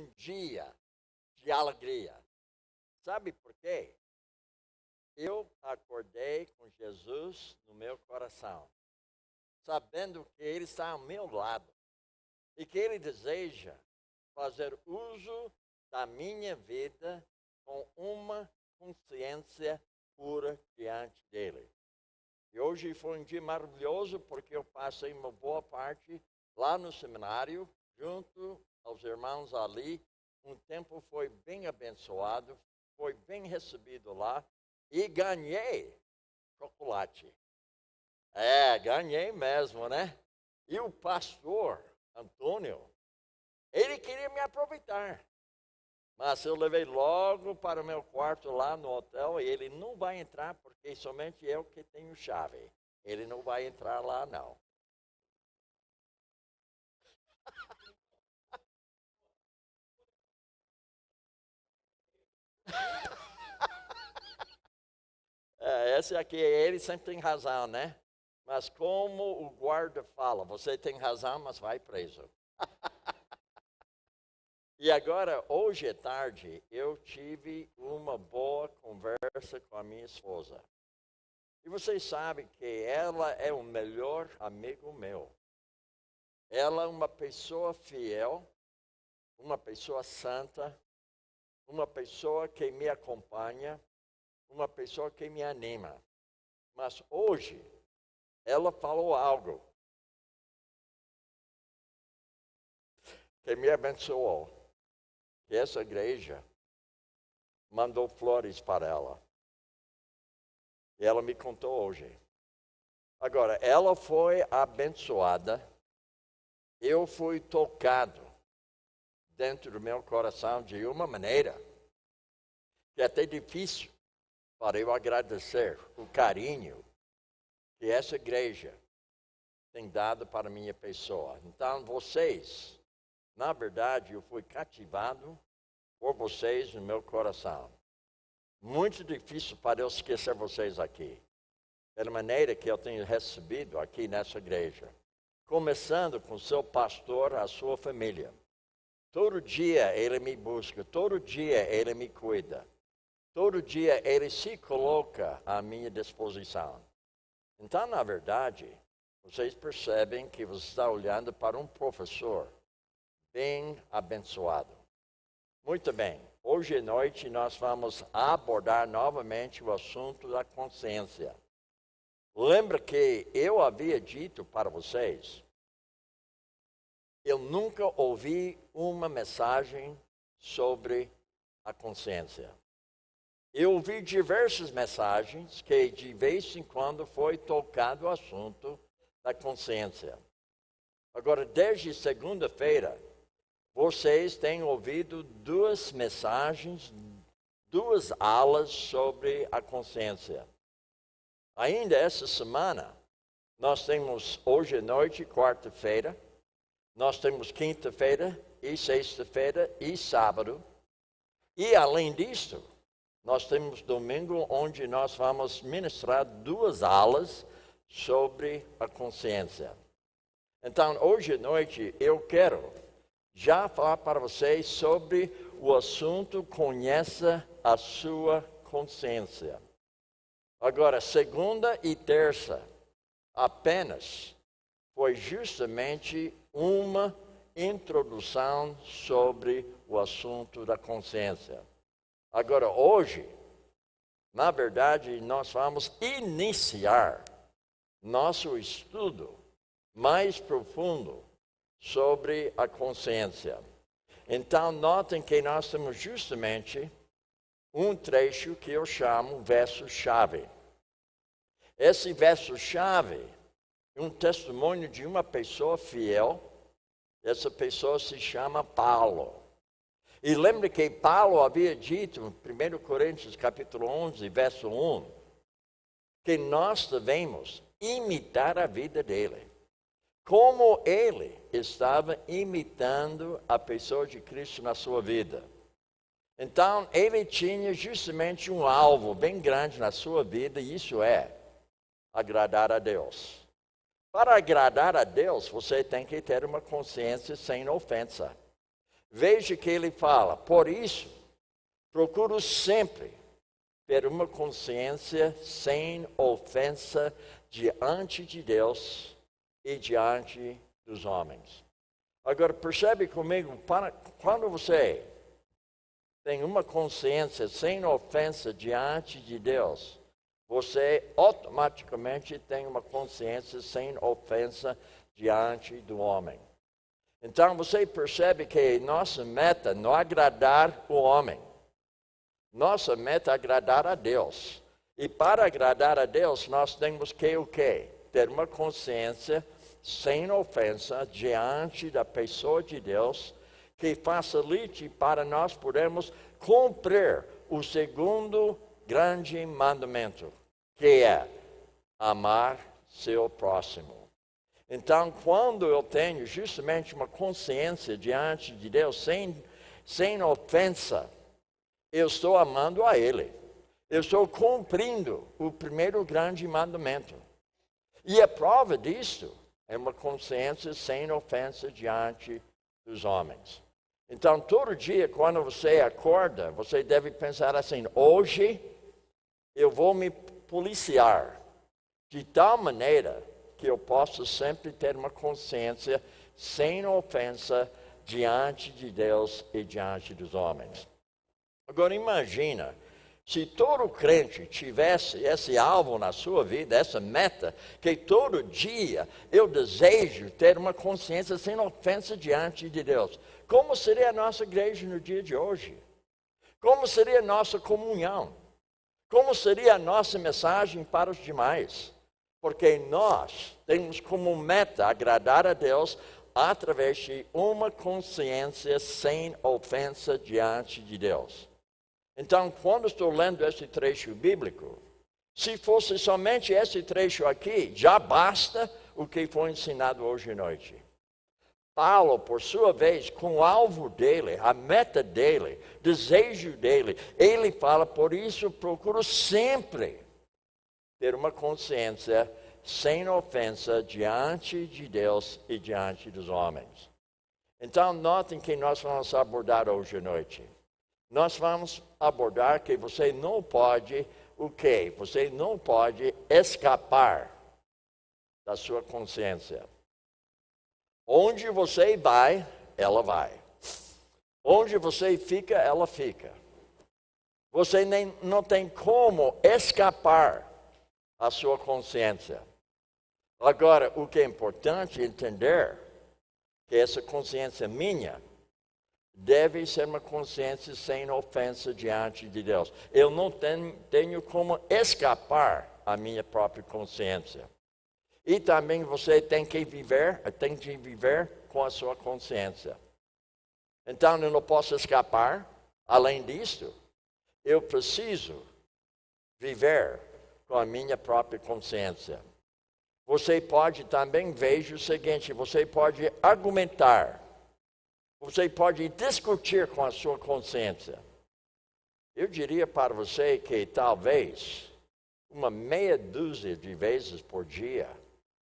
dia de alegria. Sabe por quê? Eu acordei com Jesus no meu coração, sabendo que Ele está ao meu lado e que Ele deseja fazer uso da minha vida com uma consciência pura diante dEle. E hoje foi um dia maravilhoso porque eu passei uma boa parte lá no seminário, junto aos irmãos ali. Um tempo foi bem abençoado, foi bem recebido lá e ganhei chocolate. Ganhei mesmo, né? E o pastor Antônio, ele queria me aproveitar. Mas eu levei logo para o meu quarto lá no hotel e ele não vai entrar porque somente eu que tenho chave. Ele não vai entrar lá, não. Esse aqui, ele sempre tem razão, né? Mas como o guarda fala, você tem razão, mas vai preso. E agora, hoje à tarde, eu tive uma boa conversa com a minha esposa. E vocês sabem que ela é o melhor amigo meu. Ela é uma pessoa fiel, uma pessoa santa, uma pessoa que me acompanha, uma pessoa que me anima. Mas hoje, ela falou algo que me abençoou. Que essa igreja mandou flores para ela. E ela me contou hoje. Agora, ela foi abençoada. Eu fui tocado dentro do meu coração de uma maneira que é até difícil para eu agradecer o carinho que essa igreja tem dado para a minha pessoa. Então, vocês, na verdade, eu fui cativado por vocês no meu coração. Muito difícil para eu esquecer vocês aqui. Pela maneira que eu tenho recebido aqui nessa igreja. Começando com seu pastor, a sua família. Todo dia ele me busca, todo dia ele me cuida. Todo dia ele se coloca à minha disposição. Então, na verdade, vocês percebem que você está olhando para um professor bem abençoado. Muito bem, hoje à noite nós vamos abordar novamente o assunto da consciência. Lembra que eu havia dito para vocês, eu nunca ouvi uma mensagem sobre a consciência. Eu ouvi diversas mensagens que de vez em quando foi tocado o assunto da consciência. Agora, desde segunda-feira, vocês têm ouvido duas mensagens, duas aulas sobre a consciência. Ainda essa semana, nós temos hoje à noite, quarta-feira, nós temos quinta-feira e sexta-feira e sábado. E além disso, nós temos domingo onde nós vamos ministrar duas aulas sobre a consciência. Então, hoje à noite, eu quero já falar para vocês sobre o assunto conheça a sua consciência. Agora, segunda e terça, apenas foi justamente uma introdução sobre o assunto da consciência. Agora, hoje, na verdade, nós vamos iniciar nosso estudo mais profundo sobre a consciência. Então, notem que nós temos justamente um trecho que eu chamo verso-chave. Esse verso-chave é um testemunho de uma pessoa fiel. Essa pessoa se chama Paulo. E lembre que Paulo havia dito em 1 Coríntios capítulo 11, verso 1, que nós devemos imitar a vida dele. Como ele estava imitando a pessoa de Cristo na sua vida. Então, ele tinha justamente um alvo bem grande na sua vida, e isso é agradar a Deus. Para agradar a Deus, você tem que ter uma consciência sem ofensa. Veja que ele fala, por isso, procuro sempre ter uma consciência sem ofensa diante de Deus e diante dos homens. Agora, percebe comigo, quando você tem uma consciência sem ofensa diante de Deus, você automaticamente tem uma consciência sem ofensa diante do homem. Então, você percebe que nossa meta não é agradar o homem. Nossa meta é agradar a Deus. E para agradar a Deus, nós temos que o quê? Ter uma consciência sem ofensa diante da pessoa de Deus, que facilite para nós podermos cumprir o segundo grande mandamento, que é amar seu próximo. Então, quando eu tenho justamente uma consciência diante de Deus sem ofensa, eu estou amando a Ele. Eu estou cumprindo o primeiro grande mandamento. E a prova disso é uma consciência sem ofensa diante dos homens. Então, todo dia, quando você acorda, você deve pensar assim: hoje eu vou me policiar de tal maneira que eu possa sempre ter uma consciência sem ofensa diante de Deus e diante dos homens. Agora imagina, se todo crente tivesse esse alvo na sua vida, essa meta, que todo dia eu desejo ter uma consciência sem ofensa diante de Deus. Como seria a nossa igreja no dia de hoje? Como seria a nossa comunhão? Como seria a nossa mensagem para os demais? Porque nós temos como meta agradar a Deus através de uma consciência sem ofensa diante de Deus. Então, quando estou lendo esse trecho bíblico, se fosse somente esse trecho aqui, já basta o que foi ensinado hoje à noite. Paulo, por sua vez, com o alvo dele, a meta dele, desejo dele, ele fala, por isso procuro sempre ter uma consciência sem ofensa diante de Deus e diante dos homens. Então, notem que nós vamos abordar hoje à noite. Nós vamos abordar que você não pode, o quê? Você não pode escapar da sua consciência. Onde você vai, ela vai. Onde você fica, ela fica. Você não tem como escapar da sua consciência. Agora, o que é importante entender, que essa consciência minha deve ser uma consciência sem ofensa diante de Deus. Eu não tenho como escapar à minha própria consciência. E também você tem que viver com a sua consciência. Então, eu não posso escapar. Além disso, eu preciso viver com a minha própria consciência. Você pode também, veja o seguinte, você pode argumentar. Você pode discutir com a sua consciência. Eu diria para você que talvez uma meia dúzia de vezes por dia,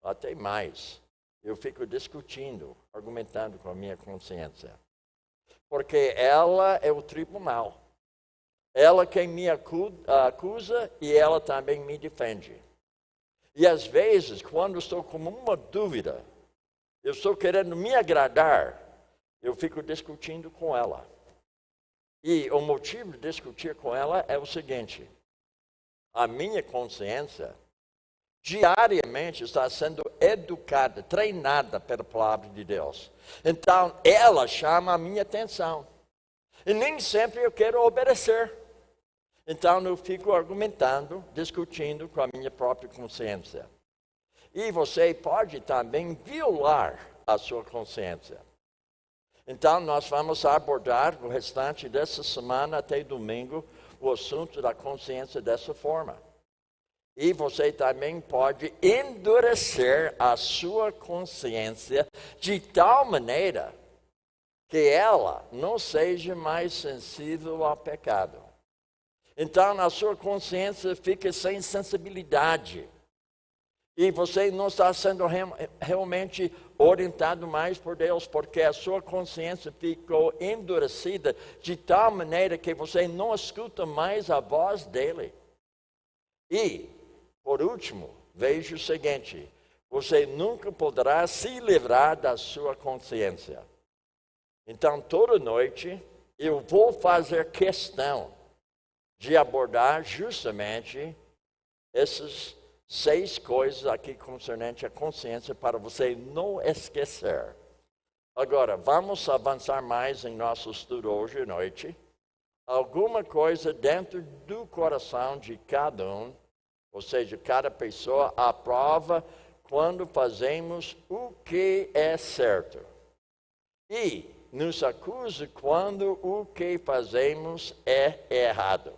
até mais, eu fico discutindo, argumentando com a minha consciência. Porque ela é o tribunal. Ela quem me acusa e ela também me defende. E às vezes, quando estou com uma dúvida, eu estou querendo me agradar, eu fico discutindo com ela. E o motivo de discutir com ela é o seguinte: a minha consciência diariamente está sendo educada, treinada pela palavra de Deus. Então, ela chama a minha atenção. E nem sempre eu quero obedecer. Então, eu fico argumentando, discutindo com a minha própria consciência. E você pode também violar a sua consciência. Então, nós vamos abordar o restante dessa semana até domingo o assunto da consciência dessa forma. E você também pode endurecer a sua consciência de tal maneira que ela não seja mais sensível ao pecado. Então, a sua consciência fica sem sensibilidade. E você não está sendo realmente orientado mais por Deus, porque a sua consciência ficou endurecida de tal maneira que você não escuta mais a voz dele. E, por último, veja o seguinte: você nunca poderá se livrar da sua consciência. Então, toda noite, eu vou fazer questão de abordar justamente essas 6 coisas aqui concernentes à consciência para você não esquecer. Agora, vamos avançar mais em nosso estudo hoje à noite. Alguma coisa dentro do coração de cada um, ou seja, cada pessoa aprova quando fazemos o que é certo. E nos acusa quando o que fazemos é errado.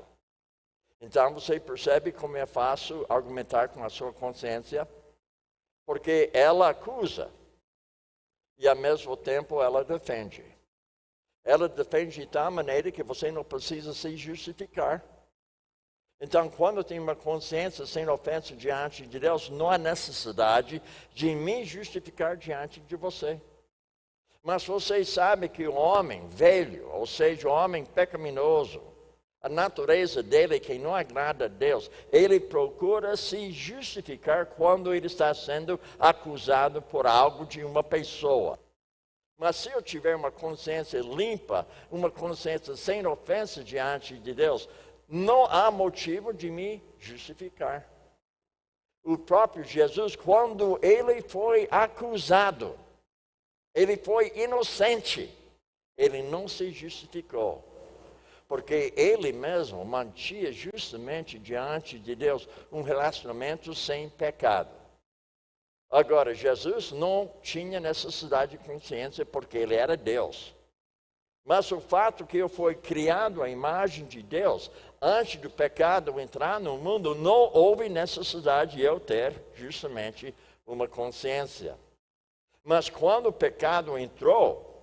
Então você percebe como é fácil argumentar com a sua consciência? Porque ela acusa e ao mesmo tempo ela defende. Ela defende de tal maneira que você não precisa se justificar. Então, quando eu tenho uma consciência sem ofensa diante de Deus, não há necessidade de me justificar diante de você. Mas vocês sabem que o homem velho, ou seja, o homem pecaminoso, a natureza dele que não agrada a Deus, ele procura se justificar quando ele está sendo acusado por algo de uma pessoa. Mas se eu tiver uma consciência limpa, uma consciência sem ofensa diante de Deus, não há motivo de me justificar. O próprio Jesus, quando ele foi acusado, ele foi inocente, ele não se justificou. Porque ele mesmo mantinha justamente diante de Deus um relacionamento sem pecado. Agora, Jesus não tinha necessidade de consciência porque ele era Deus. Mas o fato que eu fui criado à imagem de Deus, antes do pecado entrar no mundo, não houve necessidade de eu ter justamente uma consciência. Mas quando o pecado entrou,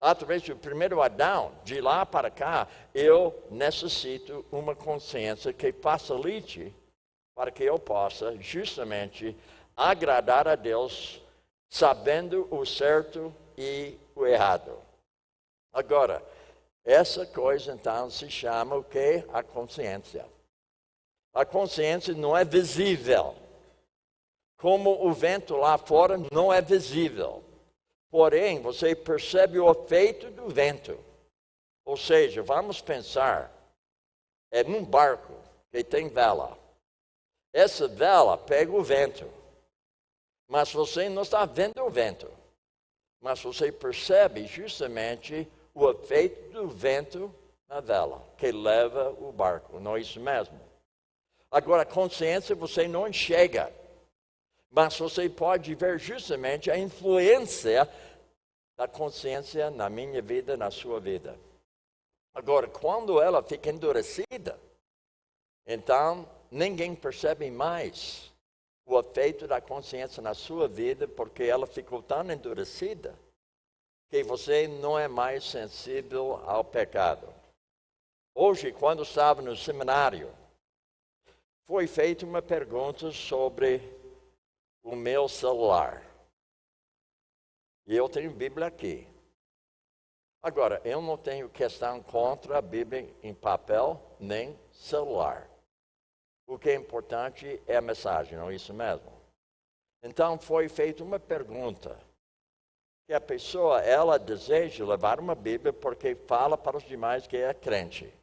através do primeiro Adão, de lá para cá, eu necessito uma consciência que facilite para que eu possa justamente agradar a Deus, sabendo o certo e o errado. Agora, essa coisa então se chama o quê? A consciência. A consciência não é visível. Como o vento lá fora não é visível. Porém, você percebe o efeito do vento. Ou seja, vamos pensar, é num barco que tem vela. Essa vela pega o vento. Mas você não está vendo o vento. Mas você percebe justamente o efeito do vento na vela, que leva o barco. Não é isso mesmo? Agora, a consciência você não enxerga. Mas você pode ver justamente a influência da consciência na minha vida, na sua vida. Agora, quando ela fica endurecida, então ninguém percebe mais o efeito da consciência na sua vida, porque ela ficou tão endurecida que você não é mais sensível ao pecado. Hoje, quando estava no seminário, foi feita uma pergunta sobre o meu celular. E eu tenho Bíblia aqui. Agora, eu não tenho questão contra a Bíblia em papel nem celular. O que é importante é a mensagem, não é isso mesmo? Então, foi feita uma pergunta. Que a pessoa, ela deseja levar uma Bíblia porque fala para os demais que é crente.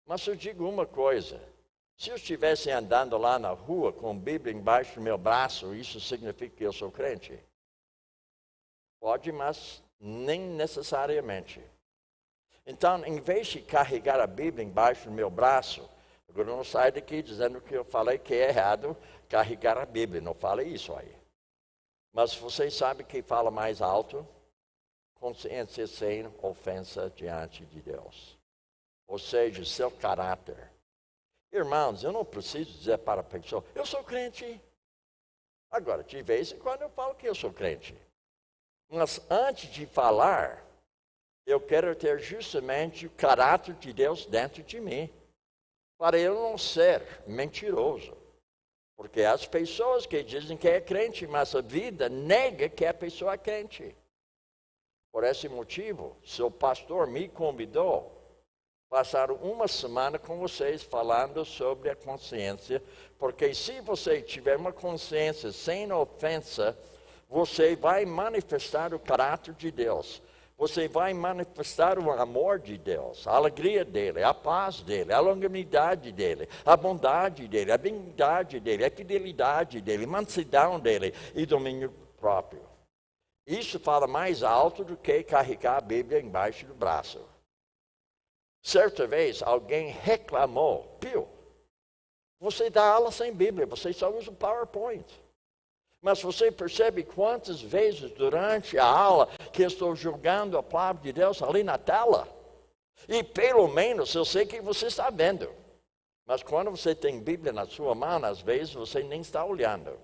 Mas eu digo uma coisa. Se eu estivesse andando lá na rua com a Bíblia embaixo do meu braço, isso significa que eu sou crente? Pode, mas nem necessariamente. Então, em vez de carregar a Bíblia embaixo do meu braço, eu não saio daqui dizendo que eu falei que é errado carregar a Bíblia. Não falei isso aí. Mas vocês sabem que fala mais alto? Consciência sem ofensa diante de Deus. Ou seja, seu caráter. Irmãos, eu não preciso dizer para a pessoa, eu sou crente. Agora, de vez em quando eu falo que eu sou crente. Mas antes de falar, eu quero ter justamente o caráter de Deus dentro de mim. Para eu não ser mentiroso. Porque as pessoas que dizem que é crente, mas a vida nega que a pessoa é crente. Por esse motivo, seu pastor me convidou a passar uma semana com vocês falando sobre a consciência, porque se você tiver uma consciência sem ofensa, você vai manifestar o caráter de Deus. Você vai manifestar o amor de Deus, a alegria dele, a paz dele, a longanimidade dele, a bondade dele, a benignidade dele, a fidelidade dele, a mansidão dele e domínio próprio. Isso fala mais alto do que carregar a Bíblia embaixo do braço. Certa vez alguém reclamou, Pio, você dá aula sem Bíblia, você só usa o PowerPoint. Mas você percebe quantas vezes durante a aula que eu estou jogando a palavra de Deus ali na tela? E pelo menos eu sei que você está vendo. Mas quando você tem Bíblia na sua mão, às vezes você nem está olhando.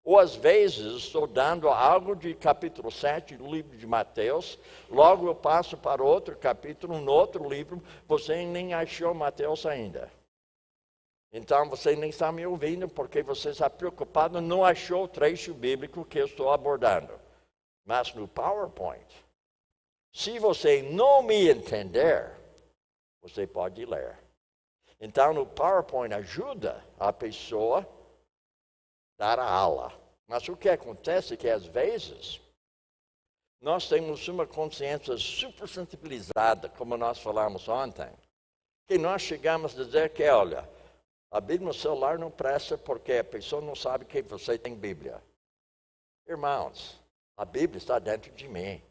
Ou às vezes estou dando algo de capítulo 7 do livro de Mateus, logo eu passo para outro capítulo, no outro livro, você nem achou Mateus ainda. Então você nem está me ouvindo porque você está preocupado, não achou o trecho bíblico que eu estou abordando. Mas no PowerPoint, se você não me entender, você pode ler. Então no PowerPoint ajuda a pessoa a dar a aula. Mas o que acontece é que às vezes nós temos uma consciência super sensibilizada, como nós falamos ontem, que nós chegamos a dizer que, olha, a Bíblia no celular não presta porque a pessoa não sabe que você tem Bíblia. Irmãos, a Bíblia está dentro de mim.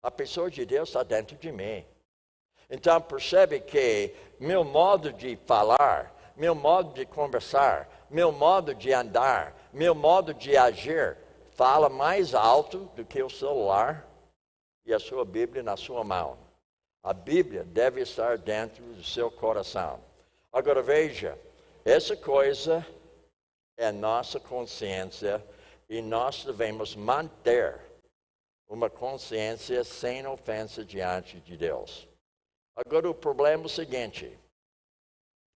A pessoa de Deus está dentro de mim. Então percebe que meu modo de falar, meu modo de conversar, meu modo de andar, meu modo de agir, fala mais alto do que o celular e a sua Bíblia na sua mão. A Bíblia deve estar dentro do seu coração. Agora veja, essa coisa é nossa consciência e nós devemos manter uma consciência sem ofensa diante de Deus. Agora o problema é o seguinte,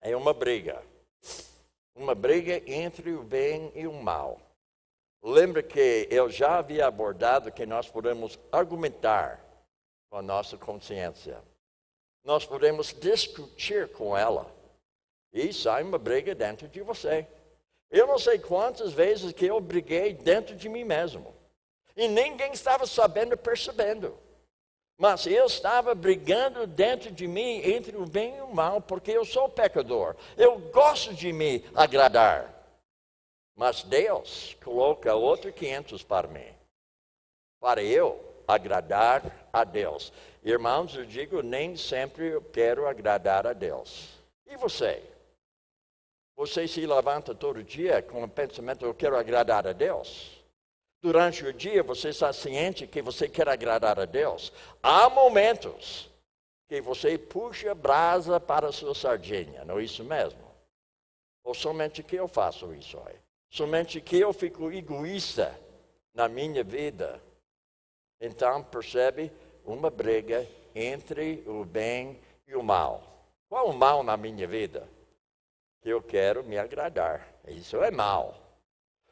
é uma briga entre o bem e o mal. Lembra que eu já havia abordado que nós podemos argumentar com a nossa consciência. Nós podemos discutir com ela. E sai uma briga dentro de você. Eu não sei quantas vezes que eu briguei dentro de mim mesmo. E ninguém estava sabendo, percebendo. Mas eu estava brigando dentro de mim entre o bem e o mal, porque eu sou pecador. Eu gosto de me agradar. Mas Deus coloca outros 500 para mim. Para eu agradar a Deus. Irmãos, eu digo, nem sempre eu quero agradar a Deus. E você? Você se levanta todo dia com o pensamento, eu quero agradar a Deus? Durante o dia, você está ciente que você quer agradar a Deus? Há momentos que você puxa a brasa para a sua sardinha, não é isso mesmo? Ou somente que eu faço isso aí? Somente que eu fico egoísta na minha vida? Então, percebe uma briga entre o bem e o mal. Qual o mal na minha vida? Que eu quero me agradar. Isso é mal.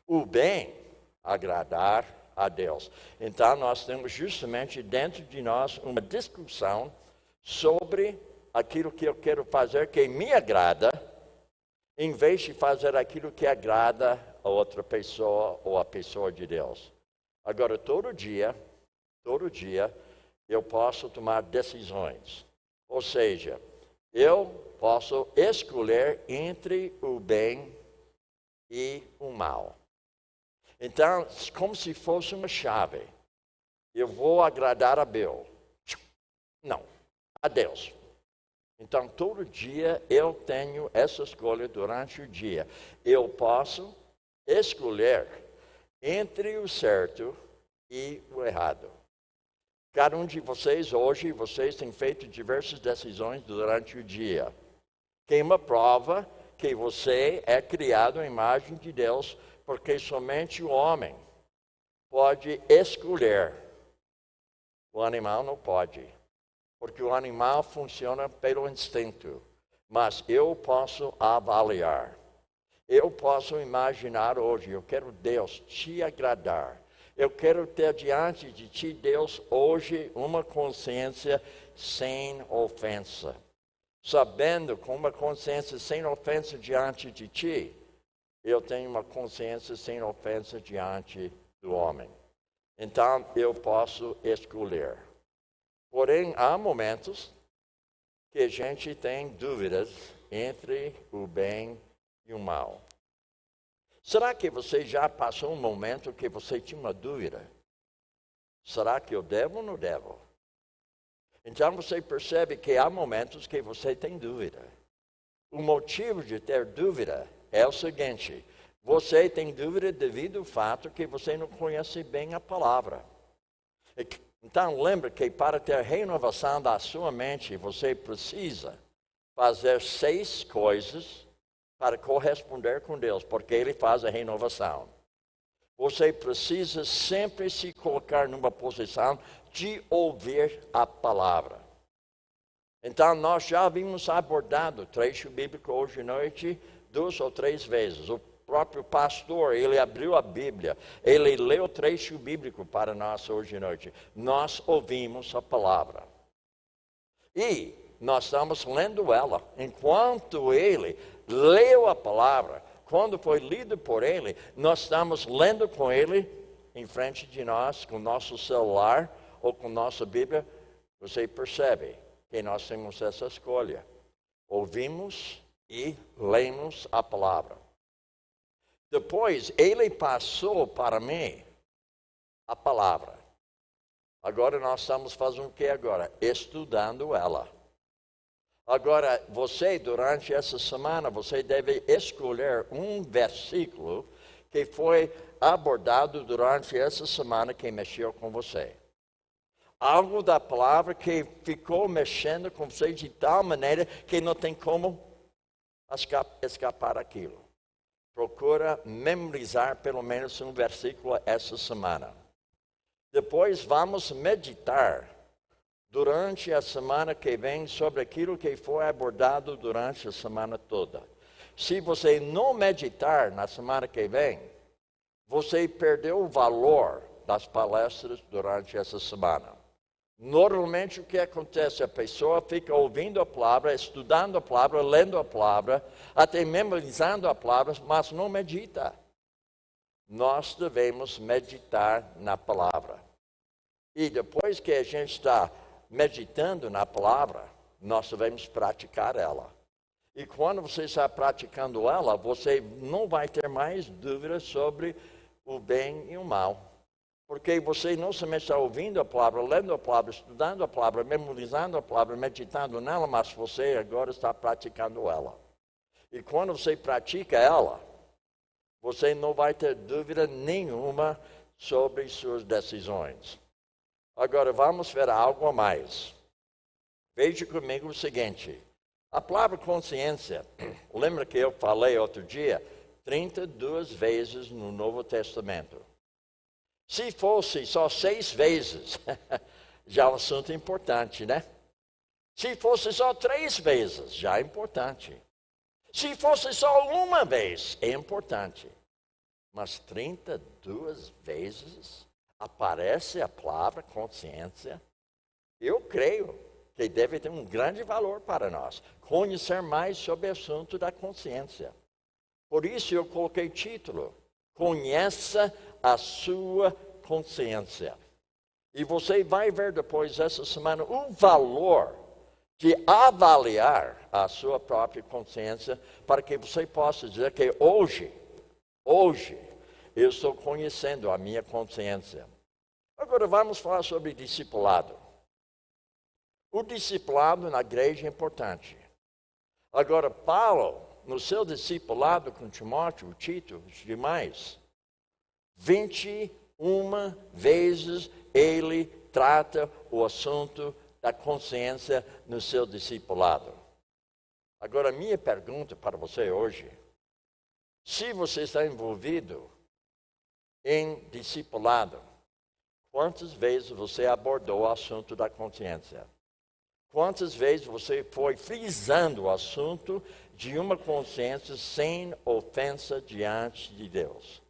O bem, agradar a Deus. Então, nós temos justamente dentro de nós uma discussão sobre aquilo que eu quero fazer que me agrada, em vez de fazer aquilo que agrada a outra pessoa ou a pessoa de Deus. Agora, todo dia, eu posso tomar decisões. Ou seja, eu posso escolher entre o bem e o mal. Então, como se fosse uma chave. Eu vou agradar a Bill. Não, a Deus. Então, todo dia eu tenho essa escolha durante o dia. Eu posso escolher entre o certo e o errado. Cada um de vocês, hoje, vocês têm feito diversas decisões durante o dia. Que uma prova que você é criado à imagem de Deus, porque somente o homem pode escolher. O animal não pode, porque o animal funciona pelo instinto. Mas eu posso avaliar. Eu posso imaginar hoje, eu quero Deus te agradar. Eu quero ter diante de ti, Deus, hoje uma consciência sem ofensa. Sabendo com uma consciência sem ofensa diante de ti, eu tenho uma consciência sem ofensa diante do homem. Então, eu posso escolher. Porém, há momentos que a gente tem dúvidas entre o bem e o mal. Será que você já passou um momento que você tinha uma dúvida? Será que eu devo ou não devo? Então você percebe que há momentos que você tem dúvida. O motivo de ter dúvida é o seguinte: você tem dúvida devido ao fato que você não conhece bem a palavra. Então lembre que para ter renovação da sua mente, você precisa fazer 6 coisas para corresponder com Deus, porque Ele faz a renovação. Você precisa sempre se colocar numa posição de ouvir a palavra. Então, nós já havíamos abordado o trecho bíblico hoje à noite 2 ou 3 vezes. O próprio pastor, ele abriu a Bíblia, ele leu o trecho bíblico para nós hoje à noite. Nós ouvimos a palavra. E nós estamos lendo ela. Enquanto ele leu a palavra, quando foi lido por ele, nós estamos lendo com ele em frente de nós, com o nosso celular ou com nossa Bíblia. Você percebe que nós temos essa escolha. Ouvimos e lemos a palavra. Depois, ele passou para mim a palavra. Agora nós estamos fazendo o que agora? Estudando ela. Agora, você, durante essa semana, você deve escolher um versículo que foi abordado durante essa semana que mexeu com você. Algo da palavra que ficou mexendo com você de tal maneira que não tem como escapar aquilo. Procura memorizar pelo menos um versículo essa semana. Depois vamos meditar durante a semana que vem sobre aquilo que foi abordado durante a semana toda. Se você não meditar na semana que vem, você perdeu o valor das palestras durante essa semana. Normalmente o que acontece? A pessoa fica ouvindo a palavra, estudando a palavra, lendo a palavra, até memorizando a palavra, mas não medita. Nós devemos meditar na palavra. E depois que a gente está meditando na palavra, nós devemos praticar ela. E quando você está praticando ela, você não vai ter mais dúvidas sobre o bem e o mal. Porque você não somente está ouvindo a palavra, lendo a palavra, estudando a palavra, memorizando a palavra, meditando nela, mas você agora está praticando ela. E quando você pratica ela, você não vai ter dúvida nenhuma sobre suas decisões. Agora vamos ver algo a mais. Veja comigo o seguinte. A palavra consciência, lembra que eu falei outro dia, 32 vezes no Novo Testamento. Se fosse só 6 vezes, já é um assunto importante, né? Se fosse só 3 vezes, já é importante. Se fosse só uma vez, é importante. Mas 32 vezes aparece a palavra consciência. Eu creio que deve ter um grande valor para nós. Conhecer mais sobre o assunto da consciência. Por isso eu coloquei título. Conheça a sua consciência. E você vai ver depois essa semana o valor de avaliar a sua própria consciência para que você possa dizer que hoje, eu estou conhecendo a minha consciência. Agora vamos falar sobre discipulado. O discipulado na igreja é importante. Agora, Paulo, no seu discipulado com Timóteo, Tito, os demais, 21 vezes ele trata o assunto da consciência no seu discipulado. Agora, minha pergunta para você hoje, se você está envolvido em discipulado, quantas vezes você abordou o assunto da consciência? Quantas vezes você foi frisando o assunto de uma consciência sem ofensa diante de Deus?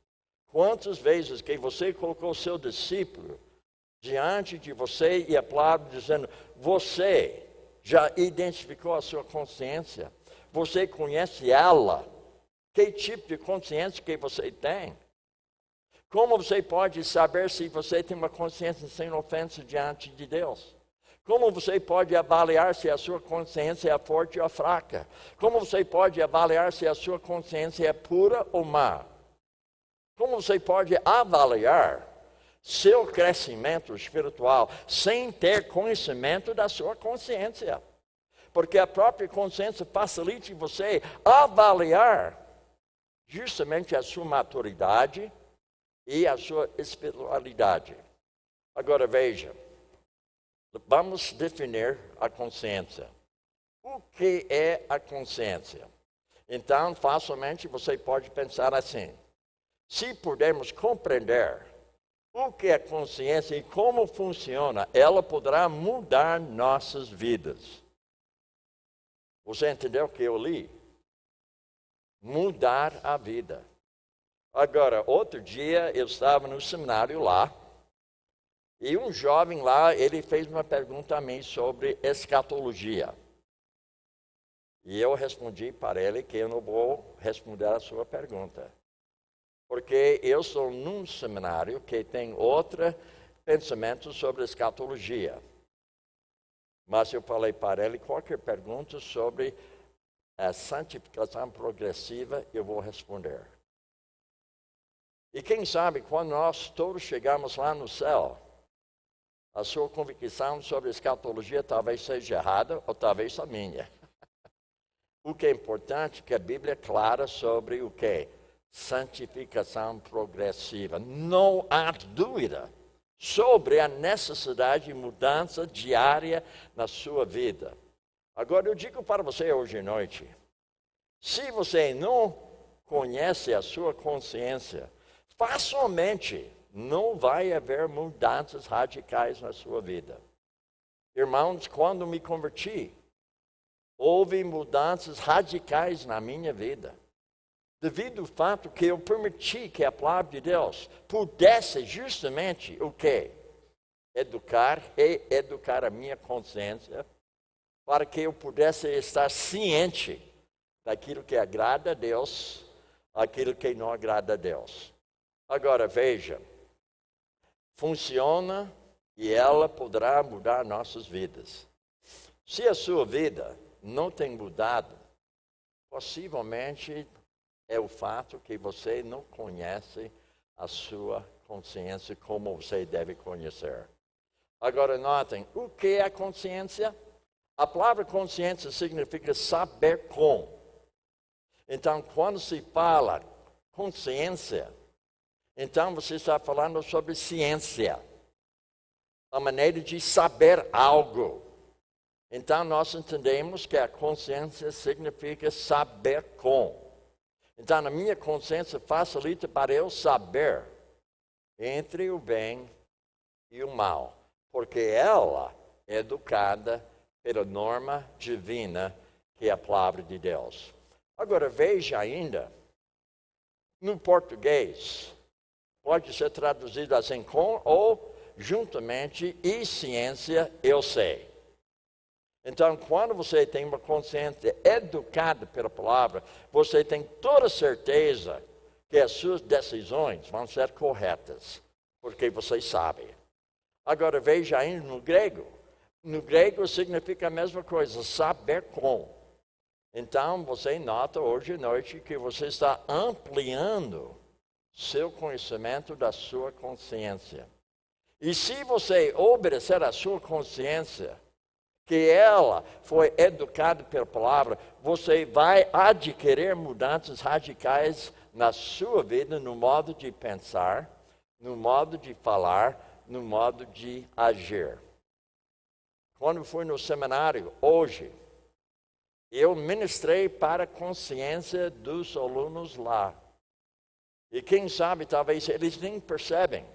Quantas vezes que você colocou seu discípulo diante de você e a palavra dizendo, você já identificou a sua consciência? Você conhece ela? Que tipo de consciência que você tem? Como você pode saber se você tem uma consciência sem ofensa diante de Deus? Como você pode avaliar se a sua consciência é forte ou fraca? Como você pode avaliar se a sua consciência é pura ou má? Como você pode avaliar seu crescimento espiritual sem ter conhecimento da sua consciência? Porque a própria consciência facilita você avaliar justamente a sua maturidade e a sua espiritualidade. Agora veja, vamos definir a consciência. O que é a consciência? Então, facilmente você pode pensar assim: se pudermos compreender o que é consciência e como funciona, ela poderá mudar nossas vidas. Você entendeu o que eu li? Mudar a vida. Agora, outro dia eu estava no seminário lá, e um jovem lá, ele fez uma pergunta a mim sobre escatologia. E eu respondi para ele que eu não vou responder a sua pergunta. Porque eu sou num seminário que tem outro pensamento sobre escatologia. Mas eu falei para ele, qualquer pergunta sobre a santificação progressiva, eu vou responder. E quem sabe, quando nós todos chegarmos lá no céu, a sua convicção sobre a escatologia talvez seja errada, ou talvez a minha. O que é importante é que a Bíblia é clara sobre o que? Santificação progressiva. Não há dúvida sobre a necessidade de mudança diária na sua vida. Agora eu digo para você hoje à noite, se você não conhece a sua consciência, facilmente não vai haver mudanças radicais na sua vida. Irmãos, quando me converti, houve mudanças radicais na minha vida. Devido ao fato que eu permiti que a palavra de Deus pudesse justamente o quê? Reeducar a minha consciência para que eu pudesse estar ciente daquilo que agrada a Deus, aquilo que não agrada a Deus. Agora veja, funciona e ela poderá mudar nossas vidas. Se a sua vida não tem mudado, possivelmente é o fato que você não conhece a sua consciência como você deve conhecer. Agora notem, o que é a consciência? A palavra consciência significa saber com. Então, quando se fala consciência, então você está falando sobre ciência, a maneira de saber algo. Então nós entendemos que a consciência significa saber com. Então a minha consciência facilita para eu saber entre o bem e o mal, porque ela é educada pela norma divina que é a palavra de Deus. Agora veja ainda, no português, pode ser traduzido assim com ou juntamente e ciência eu sei. Então, quando você tem uma consciência educada pela palavra, você tem toda certeza que as suas decisões vão ser corretas, porque você sabe. Agora, veja ainda no grego. No grego significa a mesma coisa, saber com. Então, você nota hoje à noite que você está ampliando seu conhecimento da sua consciência. E se você obedecer à sua consciência, que ela foi educada pela palavra, você vai adquirir mudanças radicais na sua vida, no modo de pensar, no modo de falar, no modo de agir. Quando fui no seminário hoje, eu ministrei para a consciência dos alunos lá. E quem sabe, talvez eles nem percebem.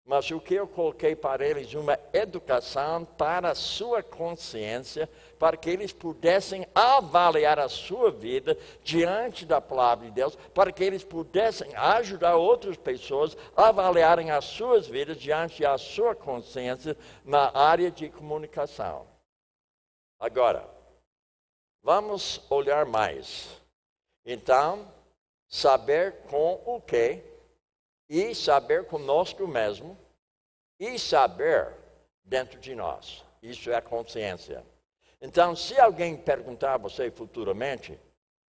Mas o que eu coloquei para eles? Uma educação para a sua consciência, para que eles pudessem avaliar a sua vida diante da palavra de Deus, para que eles pudessem ajudar outras pessoas a avaliarem as suas vidas diante da sua consciência na área de comunicação. Agora, vamos olhar mais. Então, saber com o que, e saber conosco mesmo, e saber dentro de nós. Isso é a consciência. Então, se alguém perguntar a você futuramente, o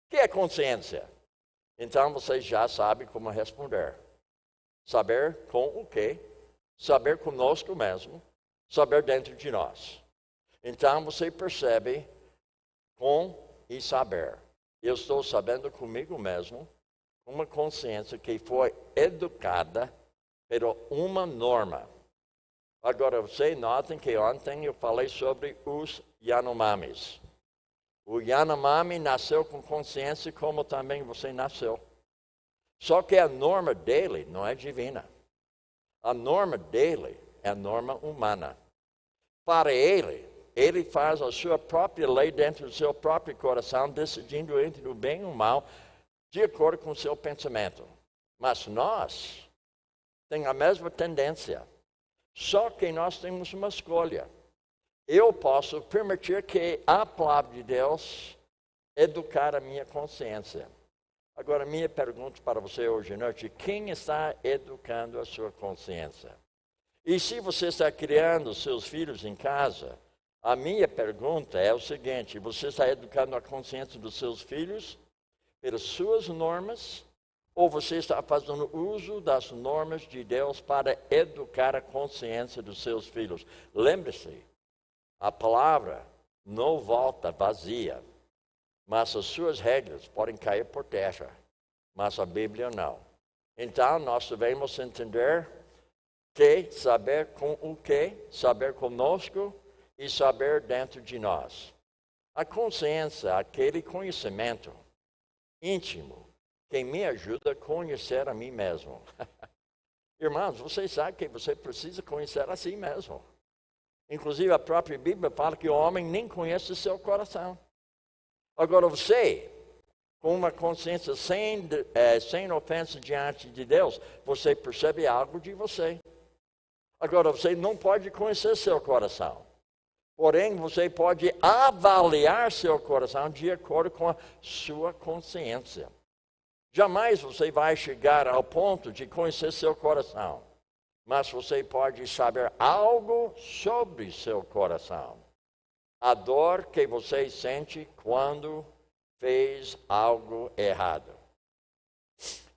que é consciência? Então, você já sabe como responder. Saber com o que, saber conosco mesmo, saber dentro de nós. Então, você percebe com e saber. Eu estou sabendo comigo mesmo, uma consciência que foi educada por uma norma. Agora, vocês notem que ontem eu falei sobre os Yanomamis. O Yanomami nasceu com consciência como também você nasceu. Só que a norma dele não é divina. A norma dele é a norma humana. Para ele faz a sua própria lei dentro do seu próprio coração, decidindo entre o bem e o mal, de acordo com o seu pensamento. Mas nós temos a mesma tendência. Só que nós temos uma escolha. Eu posso permitir que a palavra de Deus educar a minha consciência. Agora, minha pergunta para você hoje à noite: quem está educando a sua consciência? E se você está criando seus filhos em casa, a minha pergunta é o seguinte: você está educando a consciência dos seus filhos pelas suas normas, ou você está fazendo uso das normas de Deus para educar a consciência dos seus filhos? Lembre-se, a palavra não volta vazia, mas as suas regras podem cair por terra, mas a Bíblia não. Então, nós devemos entender que saber com o que, saber conosco e saber dentro de nós. A consciência, aquele conhecimento íntimo, que me ajuda a conhecer a mim mesmo. Irmãos, vocês sabem que você precisa conhecer a si mesmo. Inclusive, a própria Bíblia fala que o homem nem conhece o seu coração. Agora, você, com uma consciência sem ofensa diante de Deus, você percebe algo de você. Agora, você não pode conhecer seu coração. Porém, você pode avaliar seu coração de acordo com a sua consciência. Jamais você vai chegar ao ponto de conhecer seu coração, mas você pode saber algo sobre seu coração. A dor que você sente quando fez algo errado.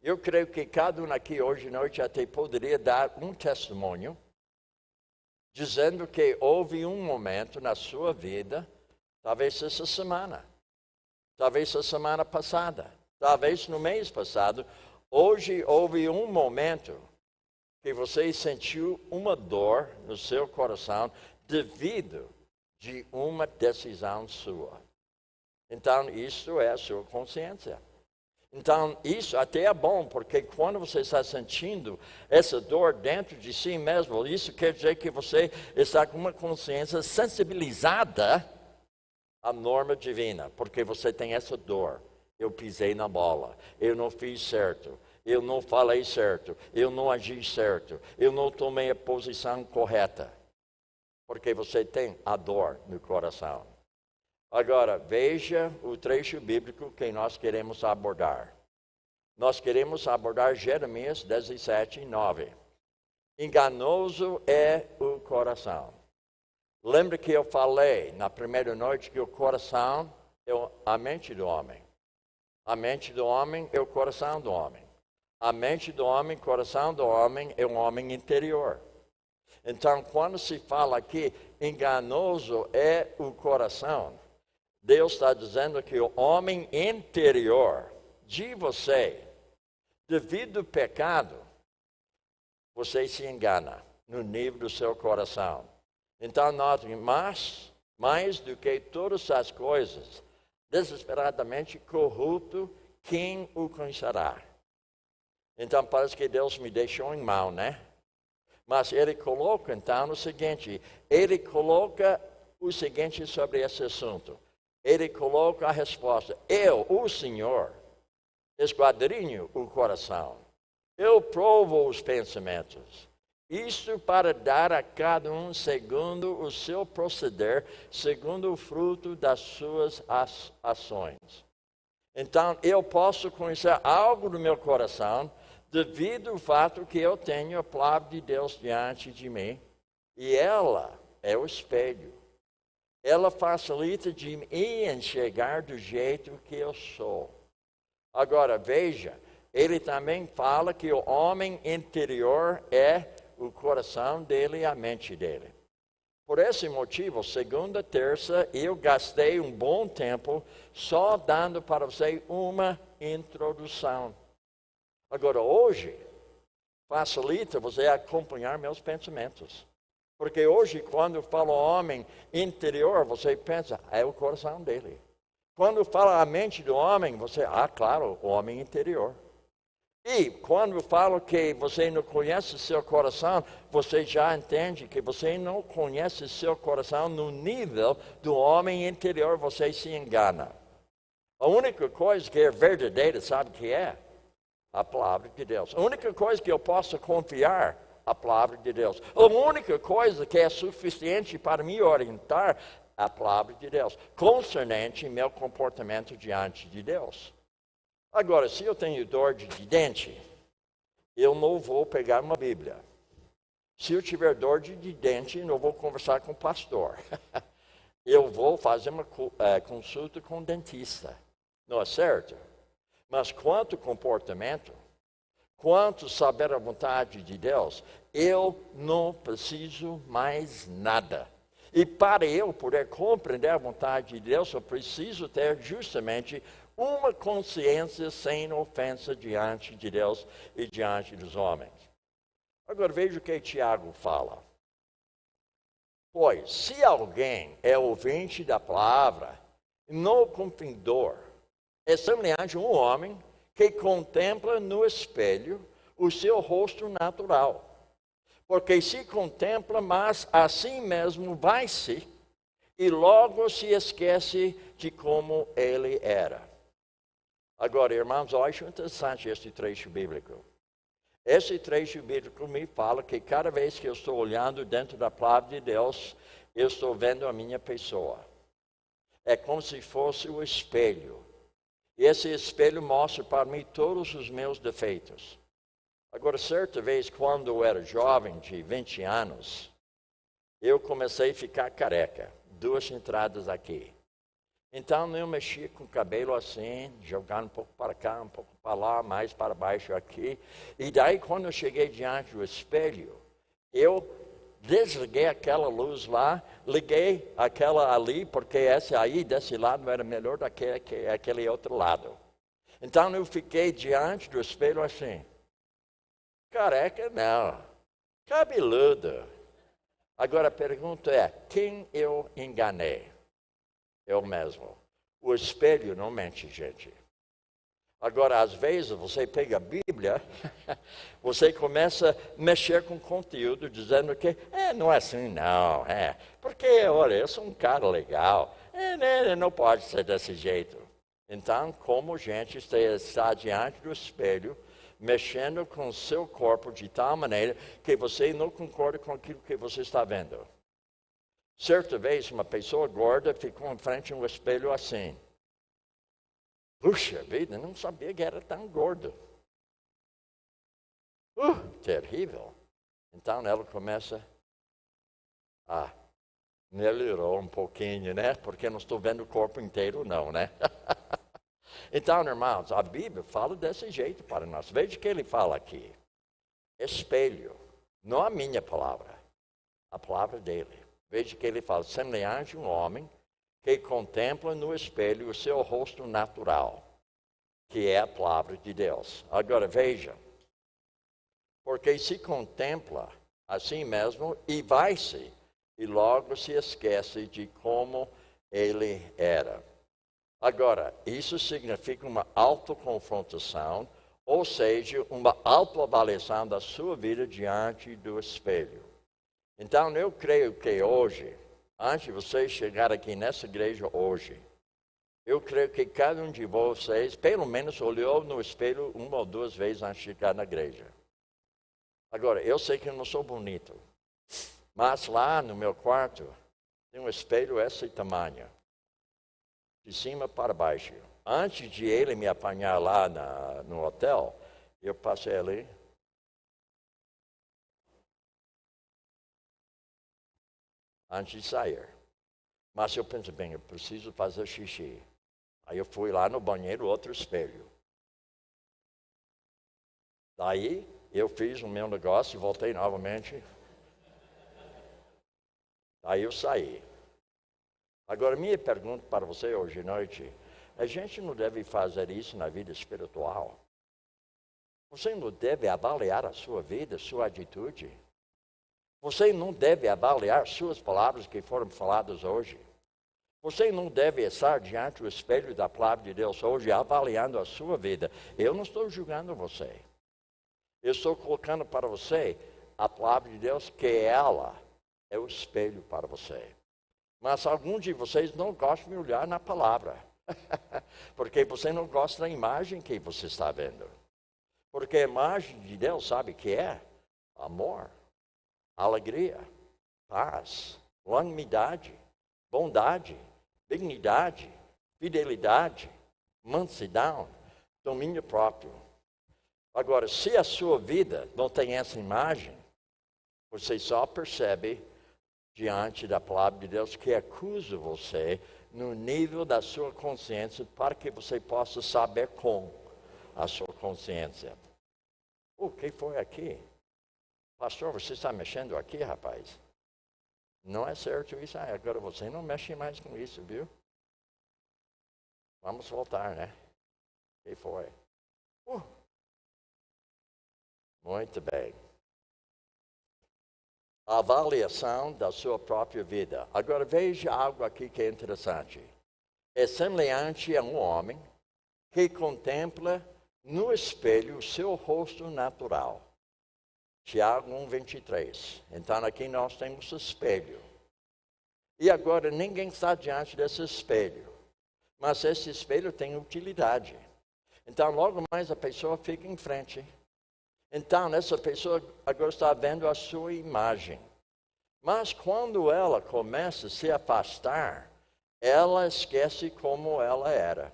Eu creio que cada um aqui hoje à noite até poderia dar um testemunho dizendo que houve um momento na sua vida, talvez essa semana, talvez a semana passada, talvez no mês passado, hoje houve um momento que você sentiu uma dor no seu coração devido de uma decisão sua. Então, isso é a sua consciência. Então, isso até é bom, porque quando você está sentindo essa dor dentro de si mesmo, isso quer dizer que você está com uma consciência sensibilizada à norma divina, porque você tem essa dor. Eu pisei na bola, eu não fiz certo, eu não falei certo, eu não agi certo, eu não tomei a posição correta, porque você tem a dor no coração. Agora, veja o trecho bíblico que nós queremos abordar. Nós queremos abordar Jeremias 17:9. Enganoso é o coração. Lembra que eu falei na primeira noite que o coração é a mente do homem. A mente do homem é o coração do homem. A mente do homem, coração do homem é um homem interior. Então, quando se fala aqui, enganoso é o coração, Deus está dizendo que o homem interior de você, devido ao pecado, você se engana no nível do seu coração. Então, note, mais do que todas as coisas, desesperadamente corrupto, quem o conhecerá? Então, parece que Deus me deixou em mão, né? Mas ele coloca, então, o seguinte, ele coloca o seguinte sobre esse assunto. Ele coloca a resposta, eu, o Senhor, esquadrinho o coração, eu provo os pensamentos. Isto para dar a cada um segundo o seu proceder, segundo o fruto das suas ações. Então, eu posso conhecer algo do meu coração, devido ao fato que eu tenho a palavra de Deus diante de mim, e ela é o espelho. Ela facilita de me enxergar do jeito que eu sou. Agora, veja, ele também fala que o homem interior é o coração dele e a mente dele. Por esse motivo, segunda, terça, eu gastei um bom tempo só dando para você uma introdução. Agora, hoje, facilita você acompanhar meus pensamentos. Porque hoje, quando eu falo homem interior, você pensa, é o coração dele. Quando fala a mente do homem, você, claro, o homem interior. E quando eu falo que você não conhece seu coração, você já entende que você não conhece seu coração no nível do homem interior, você se engana. A única coisa que é verdadeira, sabe o que é? A palavra de Deus. A única coisa que eu posso confiar, a palavra de Deus. A única coisa que é suficiente para me orientar, a palavra de Deus. Concernente meu comportamento diante de Deus. Agora, se eu tenho dor de dente, eu não vou pegar uma Bíblia. Se eu tiver dor de dente, não vou conversar com o pastor. Eu vou fazer uma consulta com o dentista. Não é certo? Mas quanto comportamento, quanto saber a vontade de Deus, eu não preciso mais nada. E para eu poder compreender a vontade de Deus, eu preciso ter justamente uma consciência sem ofensa diante de Deus e diante dos homens. Agora veja o que Tiago fala. Pois, se alguém é ouvinte da palavra, não cumpridor, é semelhante a um homem que contempla no espelho o seu rosto natural. Porque se contempla, mas assim mesmo vai-se, e logo se esquece de como ele era. Agora, irmãos, eu acho interessante esse trecho bíblico. Esse trecho bíblico me fala que cada vez que eu estou olhando dentro da palavra de Deus, eu estou vendo a minha pessoa. É como se fosse o espelho. E esse espelho mostra para mim todos os meus defeitos. Agora, certa vez, quando eu era jovem, de 20 anos, eu comecei a ficar careca. 2 entradas aqui. Então, eu mexia com o cabelo assim, jogando um pouco para cá, um pouco para lá, mais para baixo aqui. E daí, quando eu cheguei diante do espelho, eu desliguei aquela luz lá, liguei aquela ali, porque essa aí, desse lado, era melhor do que aquele outro lado. Então, eu fiquei diante do espelho assim. Careca, não. Cabeludo. Agora, a pergunta é, quem eu enganei? Eu mesmo. O espelho não mente, gente. Agora, às vezes, você pega a Bíblia, você começa a mexer com conteúdo, dizendo que não é assim, não. Porque, olha, eu sou um cara legal. Não pode ser desse jeito. Então, como gente está diante do espelho, mexendo com o seu corpo de tal maneira que você não concorda com aquilo que você está vendo. Certa vez, uma pessoa gorda ficou em frente a um espelho assim. Puxa vida, não sabia que era tão gordo. Terrível. Então ela começa melhorou um pouquinho, né? Porque não estou vendo o corpo inteiro, não, né? Então, irmãos, a Bíblia fala desse jeito para nós. Veja o que ele fala aqui. Espelho, não a minha palavra, a palavra dele. Veja que ele fala, semelhante a um homem que contempla no espelho o seu rosto natural, que é a palavra de Deus. Agora veja, porque se contempla assim mesmo e vai-se, e logo se esquece de como ele era. Agora, isso significa uma autoconfrontação Ou seja, uma autoavaliação da sua vida diante do espelho. Então, eu creio que hoje, antes de você chegar aqui nessa igreja hoje, eu creio que cada um de vocês, pelo menos, olhou no espelho uma ou duas vezes antes de chegar na igreja. Agora, eu sei que eu não sou bonito, mas lá no meu quarto tem um espelho desse tamanho, de cima para baixo. Antes de ele me apanhar lá no hotel, eu passei ali. Antes de sair. Mas eu pensei, bem, eu preciso fazer xixi. Aí eu fui lá no banheiro, outro espelho. Daí eu fiz o meu negócio e voltei novamente. Aí eu saí. Agora, minha pergunta para você hoje à noite, a gente não deve fazer isso na vida espiritual? Você não deve avaliar a sua vida, sua atitude? Você não deve avaliar suas palavras que foram faladas hoje? Você não deve estar diante do espelho da palavra de Deus hoje, avaliando a sua vida. Eu não estou julgando você. Eu estou colocando para você a palavra de Deus, que ela é o espelho para você. Mas alguns de vocês não gostam de olhar na palavra. Porque você não gosta da imagem que você está vendo. Porque a imagem de Deus sabe o que é? Amor, alegria, paz, longanimidade, bondade, dignidade, fidelidade, mansidão, domínio próprio. Agora, se a sua vida não tem essa imagem, você só percebe diante da palavra de Deus que acusa você no nível da sua consciência para que você possa saber com a sua consciência. O que foi aqui? Pastor, você está mexendo aqui, rapaz? Não é certo isso. Agora você não mexe mais com isso, viu? Vamos voltar, né? O que foi? Muito bem. A avaliação da sua própria vida. Agora veja algo aqui que é interessante. É semelhante a um homem que contempla no espelho o seu rosto natural. Tiago 1:23. Então aqui nós temos o espelho. E agora ninguém está diante desse espelho. Mas esse espelho tem utilidade. Então logo mais a pessoa fica em frente. Então essa pessoa agora está vendo a sua imagem. Mas quando ela começa a se afastar, ela esquece como ela era.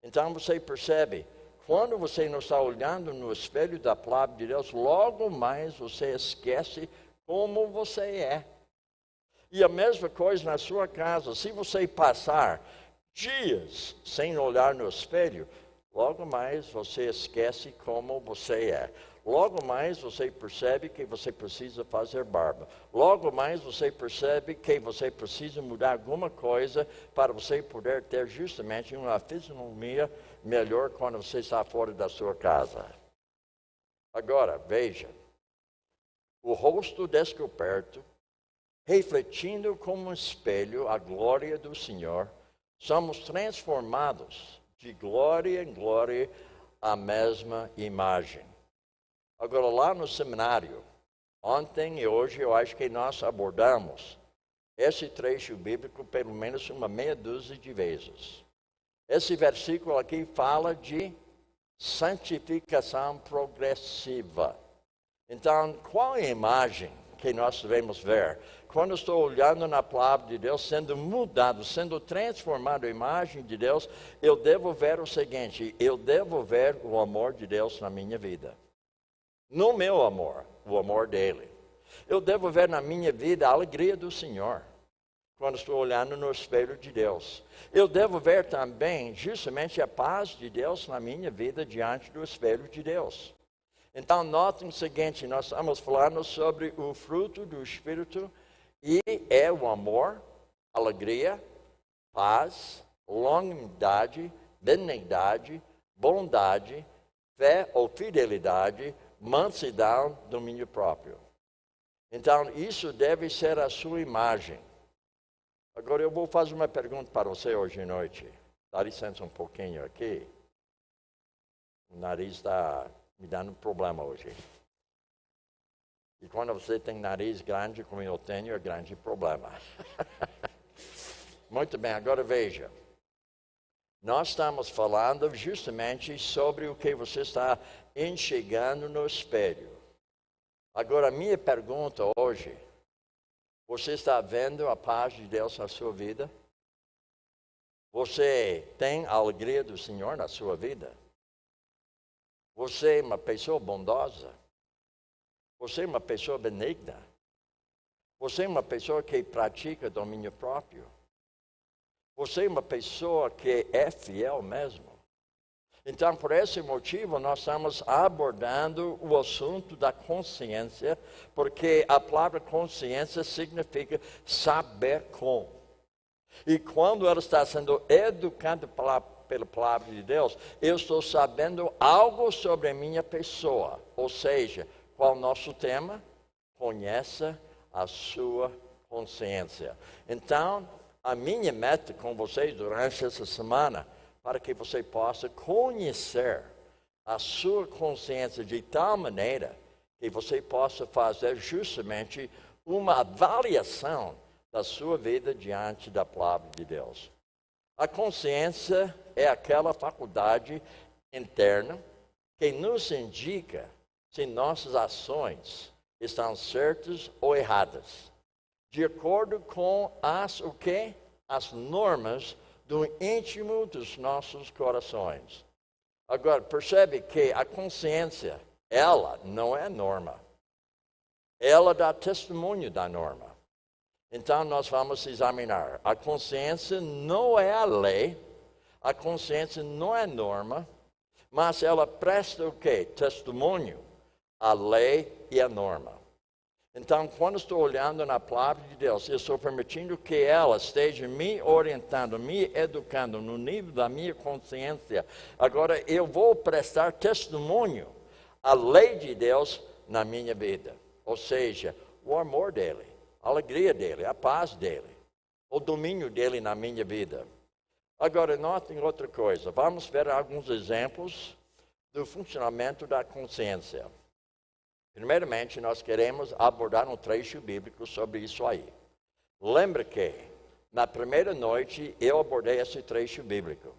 Então você percebe, quando você não está olhando no espelho da palavra de Deus, logo mais você esquece como você é. E a mesma coisa na sua casa. Se você passar dias sem olhar no espelho, logo mais você esquece como você é. Logo mais você percebe que você precisa fazer barba. Logo mais você percebe que você precisa mudar alguma coisa para você poder ter justamente uma fisionomia melhor quando você está fora da sua casa. Agora, veja. O rosto descoberto, refletindo como um espelho a glória do Senhor, somos transformados de glória em glória à mesma imagem. Agora, lá no seminário, ontem e hoje, eu acho que nós abordamos esse trecho bíblico pelo menos uma meia dúzia de vezes. Esse versículo aqui fala de santificação progressiva. Então, qual é a imagem que nós devemos ver? Quando eu estou olhando na palavra de Deus, sendo mudado, sendo transformado a imagem de Deus, eu devo ver o seguinte: eu devo ver o amor de Deus na minha vida. No meu amor, o amor dele. Eu devo ver na minha vida a alegria do Senhor, quando estou olhando no espelho de Deus. Eu devo ver também, justamente, a paz de Deus na minha vida diante do espelho de Deus. Então, notem o seguinte, nós estamos falando sobre o fruto do Espírito, e é o amor, alegria, paz, longanimidade, benignidade, bondade, fé ou fidelidade, mansidão, domínio próprio. Então, isso deve ser a sua imagem. Agora, eu vou fazer uma pergunta para você hoje à noite. Dá licença um pouquinho aqui. O nariz está me dando problema hoje. E quando você tem nariz grande, como eu tenho, é grande problema. Muito bem, agora veja. Nós estamos falando justamente sobre o que você está enxergando no espelho. Agora, a minha pergunta hoje, você está vendo a paz de Deus na sua vida? Você tem a alegria do Senhor na sua vida? Você é uma pessoa bondosa? Você é uma pessoa benigna? Você é uma pessoa que pratica domínio próprio? Você é uma pessoa que é fiel mesmo? Então, por esse motivo, nós estamos abordando o assunto da consciência, porque a palavra consciência significa saber com. E quando ela está sendo educada pela palavra de Deus, eu estou sabendo algo sobre a minha pessoa. Ou seja, qual é o nosso tema? Conheça a sua consciência. Então, a minha meta com vocês durante essa semana, para que você possa conhecer a sua consciência de tal maneira que você possa fazer justamente uma avaliação da sua vida diante da palavra de Deus. A consciência é aquela faculdade interna que nos indica se nossas ações estão certas ou erradas, de acordo com o quê? As normas do íntimo dos nossos corações. Agora, percebe que a consciência, ela não é norma. Ela dá testemunho da norma. Então, nós vamos examinar. A consciência não é a lei, a consciência não é norma, mas ela presta o quê? Testemunho, a lei e a norma. Então, quando estou olhando na palavra de Deus, eu estou permitindo que ela esteja me orientando, me educando no nível da minha consciência. Agora, eu vou prestar testemunho à lei de Deus na minha vida. Ou seja, o amor dele, a alegria dele, a paz dele, o domínio dele na minha vida. Agora, notem outra coisa. Vamos ver alguns exemplos do funcionamento da consciência. Primeiramente, nós queremos abordar um trecho bíblico sobre isso aí. Lembra que, na primeira noite, eu abordei esse trecho bíblico.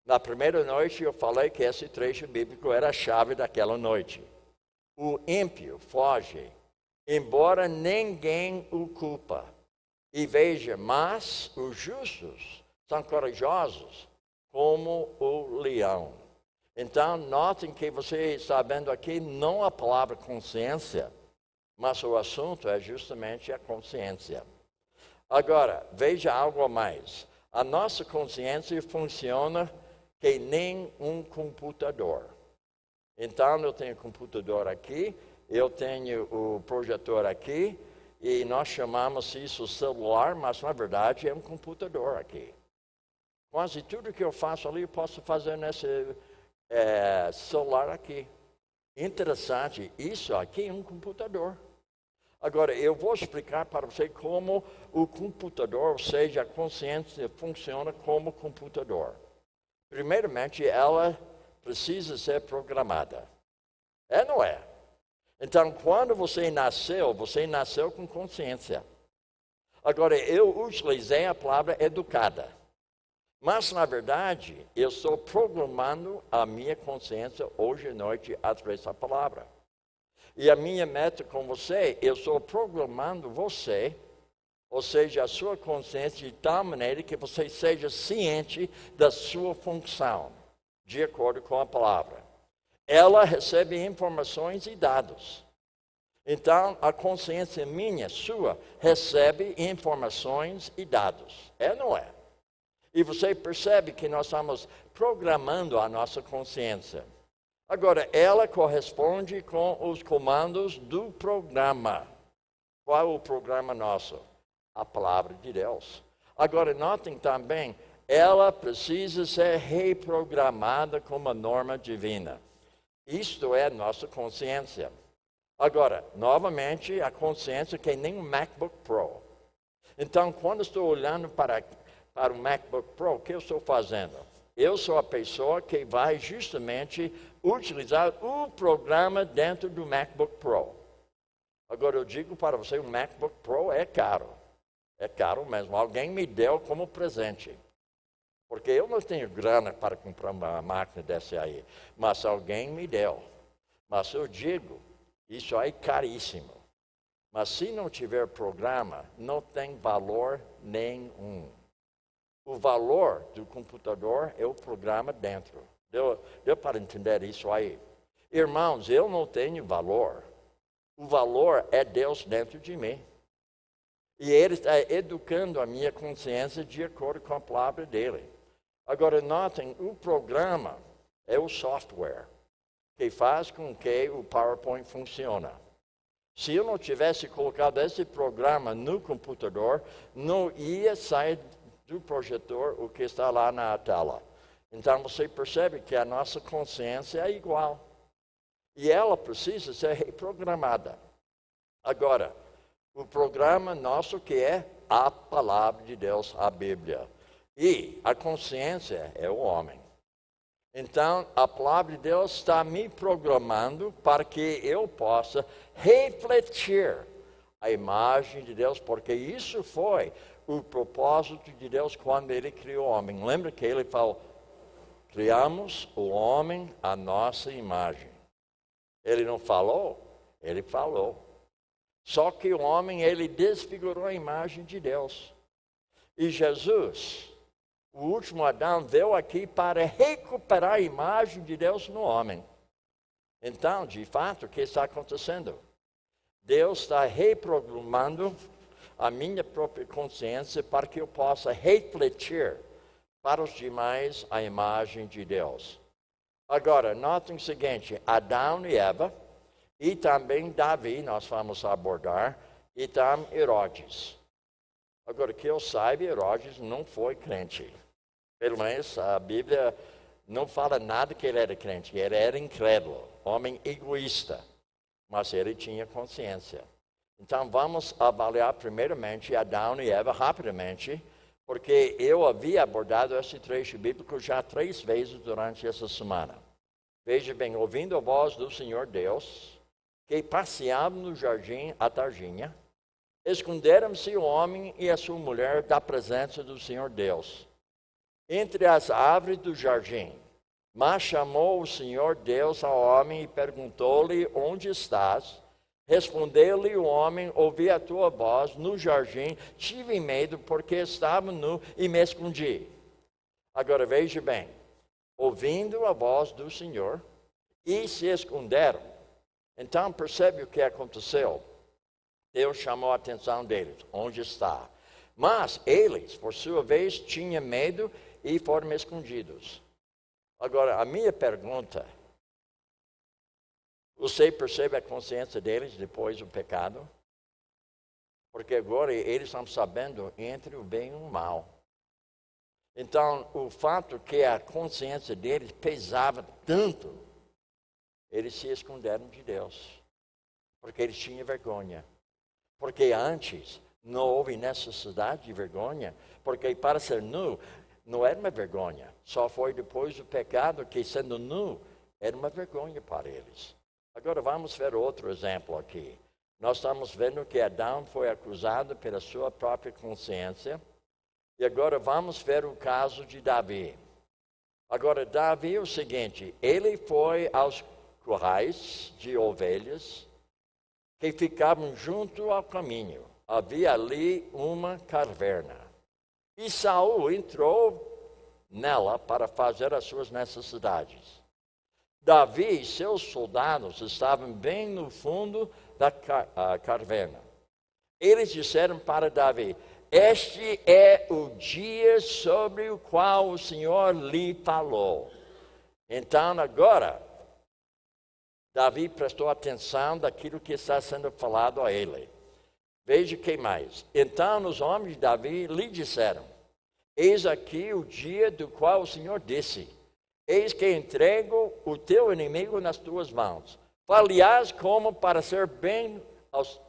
Na primeira noite, eu falei que esse trecho bíblico era a chave daquela noite. O ímpio foge, embora ninguém o culpa. E veja, mas os justos são corajosos como o leão. Então, notem que você está vendo aqui não a palavra consciência, mas o assunto é justamente a consciência. Agora, veja algo a mais. A nossa consciência funciona que nem um computador. Então, eu tenho o computador aqui, eu tenho o projetor aqui, e nós chamamos isso celular, mas na verdade é um computador aqui. Quase tudo que eu faço ali, eu posso fazer nesse celular aqui. Interessante, isso aqui é um computador. Agora, eu vou explicar para você como o computador, ou seja, a consciência funciona como computador. Primeiramente, ela precisa ser programada. É, não é? Então, quando você nasceu com consciência. Agora, eu utilizei a palavra educada. Mas, na verdade, eu estou programando a minha consciência hoje à noite através da palavra. E a minha meta com você, eu estou programando você, ou seja, a sua consciência de tal maneira que você seja ciente da sua função, de acordo com a palavra. Ela recebe informações e dados. Então, a consciência minha, sua, recebe informações e dados. É ou não é? E você percebe que nós estamos programando a nossa consciência. Agora, ela corresponde com os comandos do programa. Qual é o programa nosso? A palavra de Deus. Agora, notem também, ela precisa ser reprogramada com uma norma divina. Isto é nossa consciência. Agora, novamente, a consciência que nem um MacBook Pro. Então, quando estou olhando para o MacBook Pro, o que eu estou fazendo? Eu sou a pessoa que vai justamente utilizar o programa dentro do MacBook Pro. Agora eu digo para você, o MacBook Pro é caro. É caro mesmo. Alguém me deu como presente. Porque eu não tenho grana para comprar uma máquina dessa aí. Mas alguém me deu. Mas eu digo, isso aí é caríssimo. Mas se não tiver programa, não tem valor nenhum. O valor do computador é o programa dentro. Deu para entender isso aí? Irmãos, eu não tenho valor. O valor é Deus dentro de mim. E Ele está educando a minha consciência de acordo com a palavra dEle. Agora, notem, o programa é o software que faz com que o PowerPoint funcione. Se eu não tivesse colocado esse programa no computador, não ia sair do projetor o que está lá na tela. Então, você percebe que a nossa consciência é igual. E ela precisa ser reprogramada. Agora, o programa nosso que é a palavra de Deus, a Bíblia. E a consciência é o homem. Então, a palavra de Deus está me programando para que eu possa refletir a imagem de Deus, porque isso foi o propósito de Deus quando Ele criou o homem. Lembra que Ele falou, criamos o homem à nossa imagem. Ele não falou? Ele falou. Só que o homem, ele desfigurou a imagem de Deus. E Jesus, o último Adão, veio aqui para recuperar a imagem de Deus no homem. Então, de fato, o que está acontecendo? Deus está reprogramando a minha própria consciência para que eu possa refletir para os demais a imagem de Deus. Agora, notem o seguinte, Adão e Eva, e também Davi, nós vamos abordar, e também Herodes. Agora, que eu saiba, Herodes não foi crente. Pelo menos a Bíblia não fala nada que ele era crente, ele era incrédulo, homem egoísta, mas ele tinha consciência. Então, vamos avaliar primeiramente Adão e Eva rapidamente, porque eu havia abordado esse trecho bíblico já 3 vezes durante essa semana. Veja bem, ouvindo a voz do Senhor Deus, que passeava no jardim à tardinha, esconderam-se o homem e a sua mulher da presença do Senhor Deus, entre as árvores do jardim. Mas chamou o Senhor Deus ao homem e perguntou-lhe, onde estás? Respondeu-lhe o homem, ouvi a tua voz no jardim, tive medo porque estava nu e me escondi. Agora veja bem, ouvindo a voz do Senhor e se esconderam. Então percebe o que aconteceu? Deus chamou a atenção deles, onde está? Mas eles, por sua vez, tinham medo e foram escondidos. Agora, a minha pergunta, você percebe a consciência deles depois do pecado? Porque agora eles estão sabendo entre o bem e o mal. Então, o fato que a consciência deles pesava tanto, eles se esconderam de Deus. Porque eles tinham vergonha. Porque antes não houve necessidade de vergonha. Porque para ser nu não era uma vergonha. Só foi depois do pecado que, sendo nu, era uma vergonha para eles. Agora vamos ver outro exemplo aqui. Nós estamos vendo que Adão foi acusado pela sua própria consciência. E agora vamos ver o caso de Davi. Agora, Davi é o seguinte, ele foi aos currais de ovelhas que ficavam junto ao caminho. Havia ali uma caverna. E Saul entrou nela para fazer as suas necessidades. Davi e seus soldados estavam bem no fundo da caverna. Eles disseram para Davi, este é o dia sobre o qual o Senhor lhe falou. Então agora, Davi prestou atenção daquilo que está sendo falado a ele. Veja que mais. Então os homens de Davi lhe disseram, eis aqui o dia do qual o Senhor disse, eis que entrego o teu inimigo nas tuas mãos. Fale-as como para ser bem aos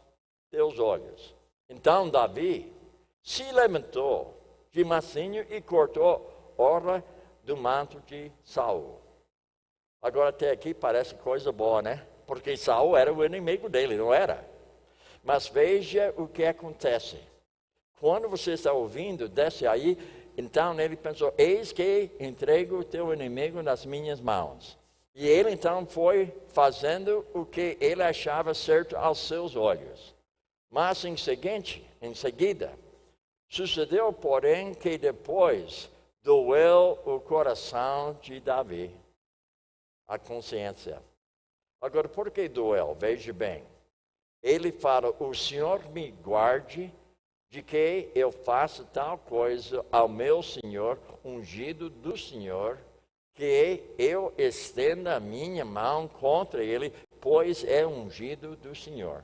teus olhos. Então Davi se levantou de mansinho e cortou orla do manto de Saul. Agora até aqui parece coisa boa, né? Porque Saul era o inimigo dele, não era? Mas veja o que acontece. Quando você está ouvindo, desce aí, então ele pensou, eis que entrego o teu inimigo nas minhas mãos. E ele então foi fazendo o que ele achava certo aos seus olhos. Mas em seguida, sucedeu, porém, que depois doeu o coração de Davi, a consciência. Agora, por que doeu? Veja bem. Ele fala, o Senhor me guarde de que eu faça tal coisa ao meu Senhor, ungido do Senhor, que eu estenda a minha mão contra ele, pois é ungido do Senhor.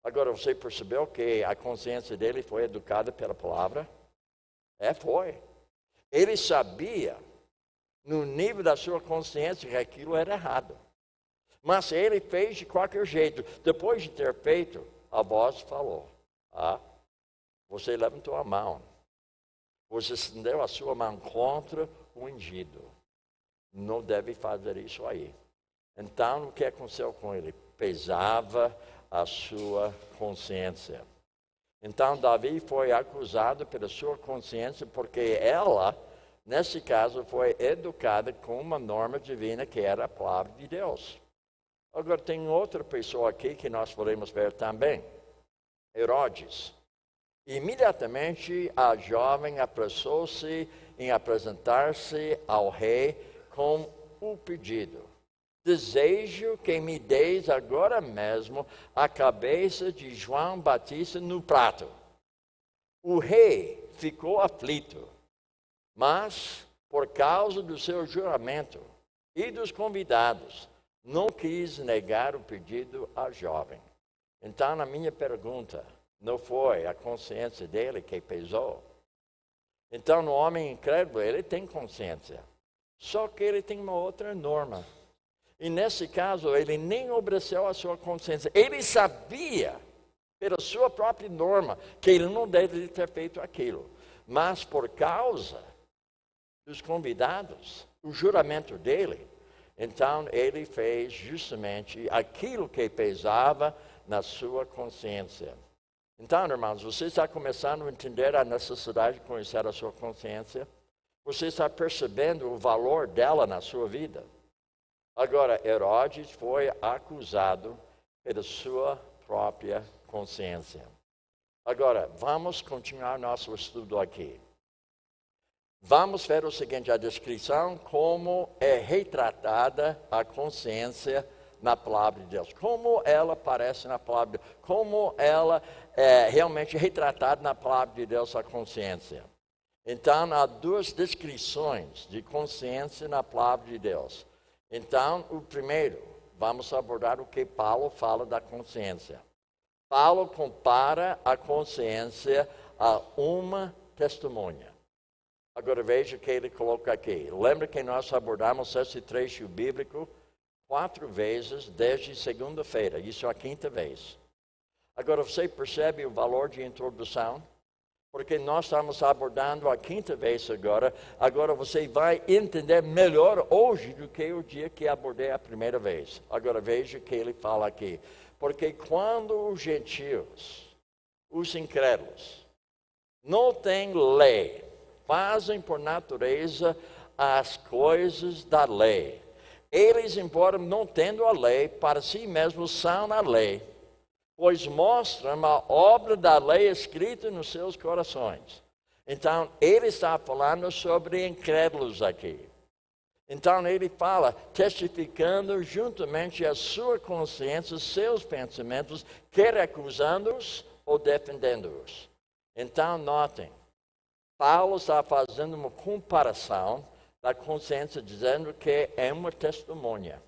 Agora, você percebeu que a consciência dele foi educada pela palavra? Foi. Ele sabia, no nível da sua consciência, que aquilo era errado. Mas ele fez de qualquer jeito. Depois de ter feito, a voz falou, você levantou a mão. Você estendeu a sua mão contra o ungido. Não deve fazer isso aí. Então, o que aconteceu com ele? Pesava a sua consciência. Então, Davi foi acusado pela sua consciência porque ela, nesse caso, foi educada com uma norma divina que era a palavra de Deus. Agora, tem outra pessoa aqui que nós podemos ver também. Herodes. Imediatamente, a jovem apressou-se em apresentar-se ao rei com o pedido. Desejo que me deis agora mesmo a cabeça de João Batista no prato. O rei ficou aflito, mas, por causa do seu juramento e dos convidados, não quis negar o pedido à jovem. Então, na minha pergunta, não foi a consciência dele que pesou? Então, no homem incrédulo, ele tem consciência. Só que ele tem uma outra norma. E nesse caso, ele nem obedeceu à sua consciência. Ele sabia, pela sua própria norma, que ele não deve ter feito aquilo. Mas por causa dos convidados, o juramento dele, então ele fez justamente aquilo que pesava na sua consciência. Então, irmãos, você está começando a entender a necessidade de conhecer a sua consciência? Você está percebendo o valor dela na sua vida? Agora, Herodes foi acusado pela sua própria consciência. Agora, vamos continuar nosso estudo aqui. Vamos ver o seguinte, a descrição, como é retratada a consciência na palavra de Deus. Como ela aparece na palavra de Deus. Como ela é realmente retratada na palavra de Deus, a consciência. Então, há duas descrições de consciência na palavra de Deus. Então, o primeiro, vamos abordar o que Paulo fala da consciência. Paulo compara a consciência a uma testemunha. Agora veja o que ele coloca aqui. Lembra que nós abordamos esse trecho bíblico 4 vezes desde segunda-feira. Isso é a 5ª vez. Agora você percebe o valor de introdução? Porque nós estamos abordando a 5ª vez agora. Agora você vai entender melhor hoje do que o dia que abordei a primeira vez. Agora veja o que ele fala aqui. Porque quando os gentios, os incrédulos, não têm lei, fazem por natureza as coisas da lei. Eles, embora não tendo a lei, para si mesmos são a lei, pois mostram a obra da lei escrita nos seus corações. Então, ele está falando sobre incrédulos aqui. Então, ele fala, testificando juntamente a sua consciência, seus pensamentos, quer acusando-os ou defendendo-os. Então, notem, Paulo está fazendo uma comparação da consciência, dizendo que é uma testemunha.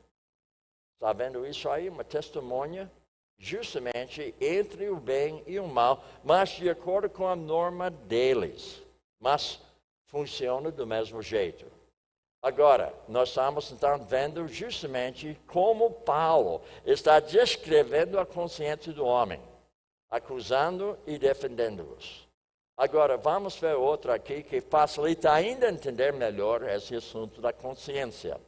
Está vendo isso aí? Uma testemunha, justamente entre o bem e o mal, mas de acordo com a norma deles. Mas funciona do mesmo jeito. Agora, nós estamos então vendo justamente como Paulo está descrevendo a consciência do homem, acusando e defendendo-os. Agora, vamos ver outro aqui que facilita ainda entender melhor esse assunto da consciência.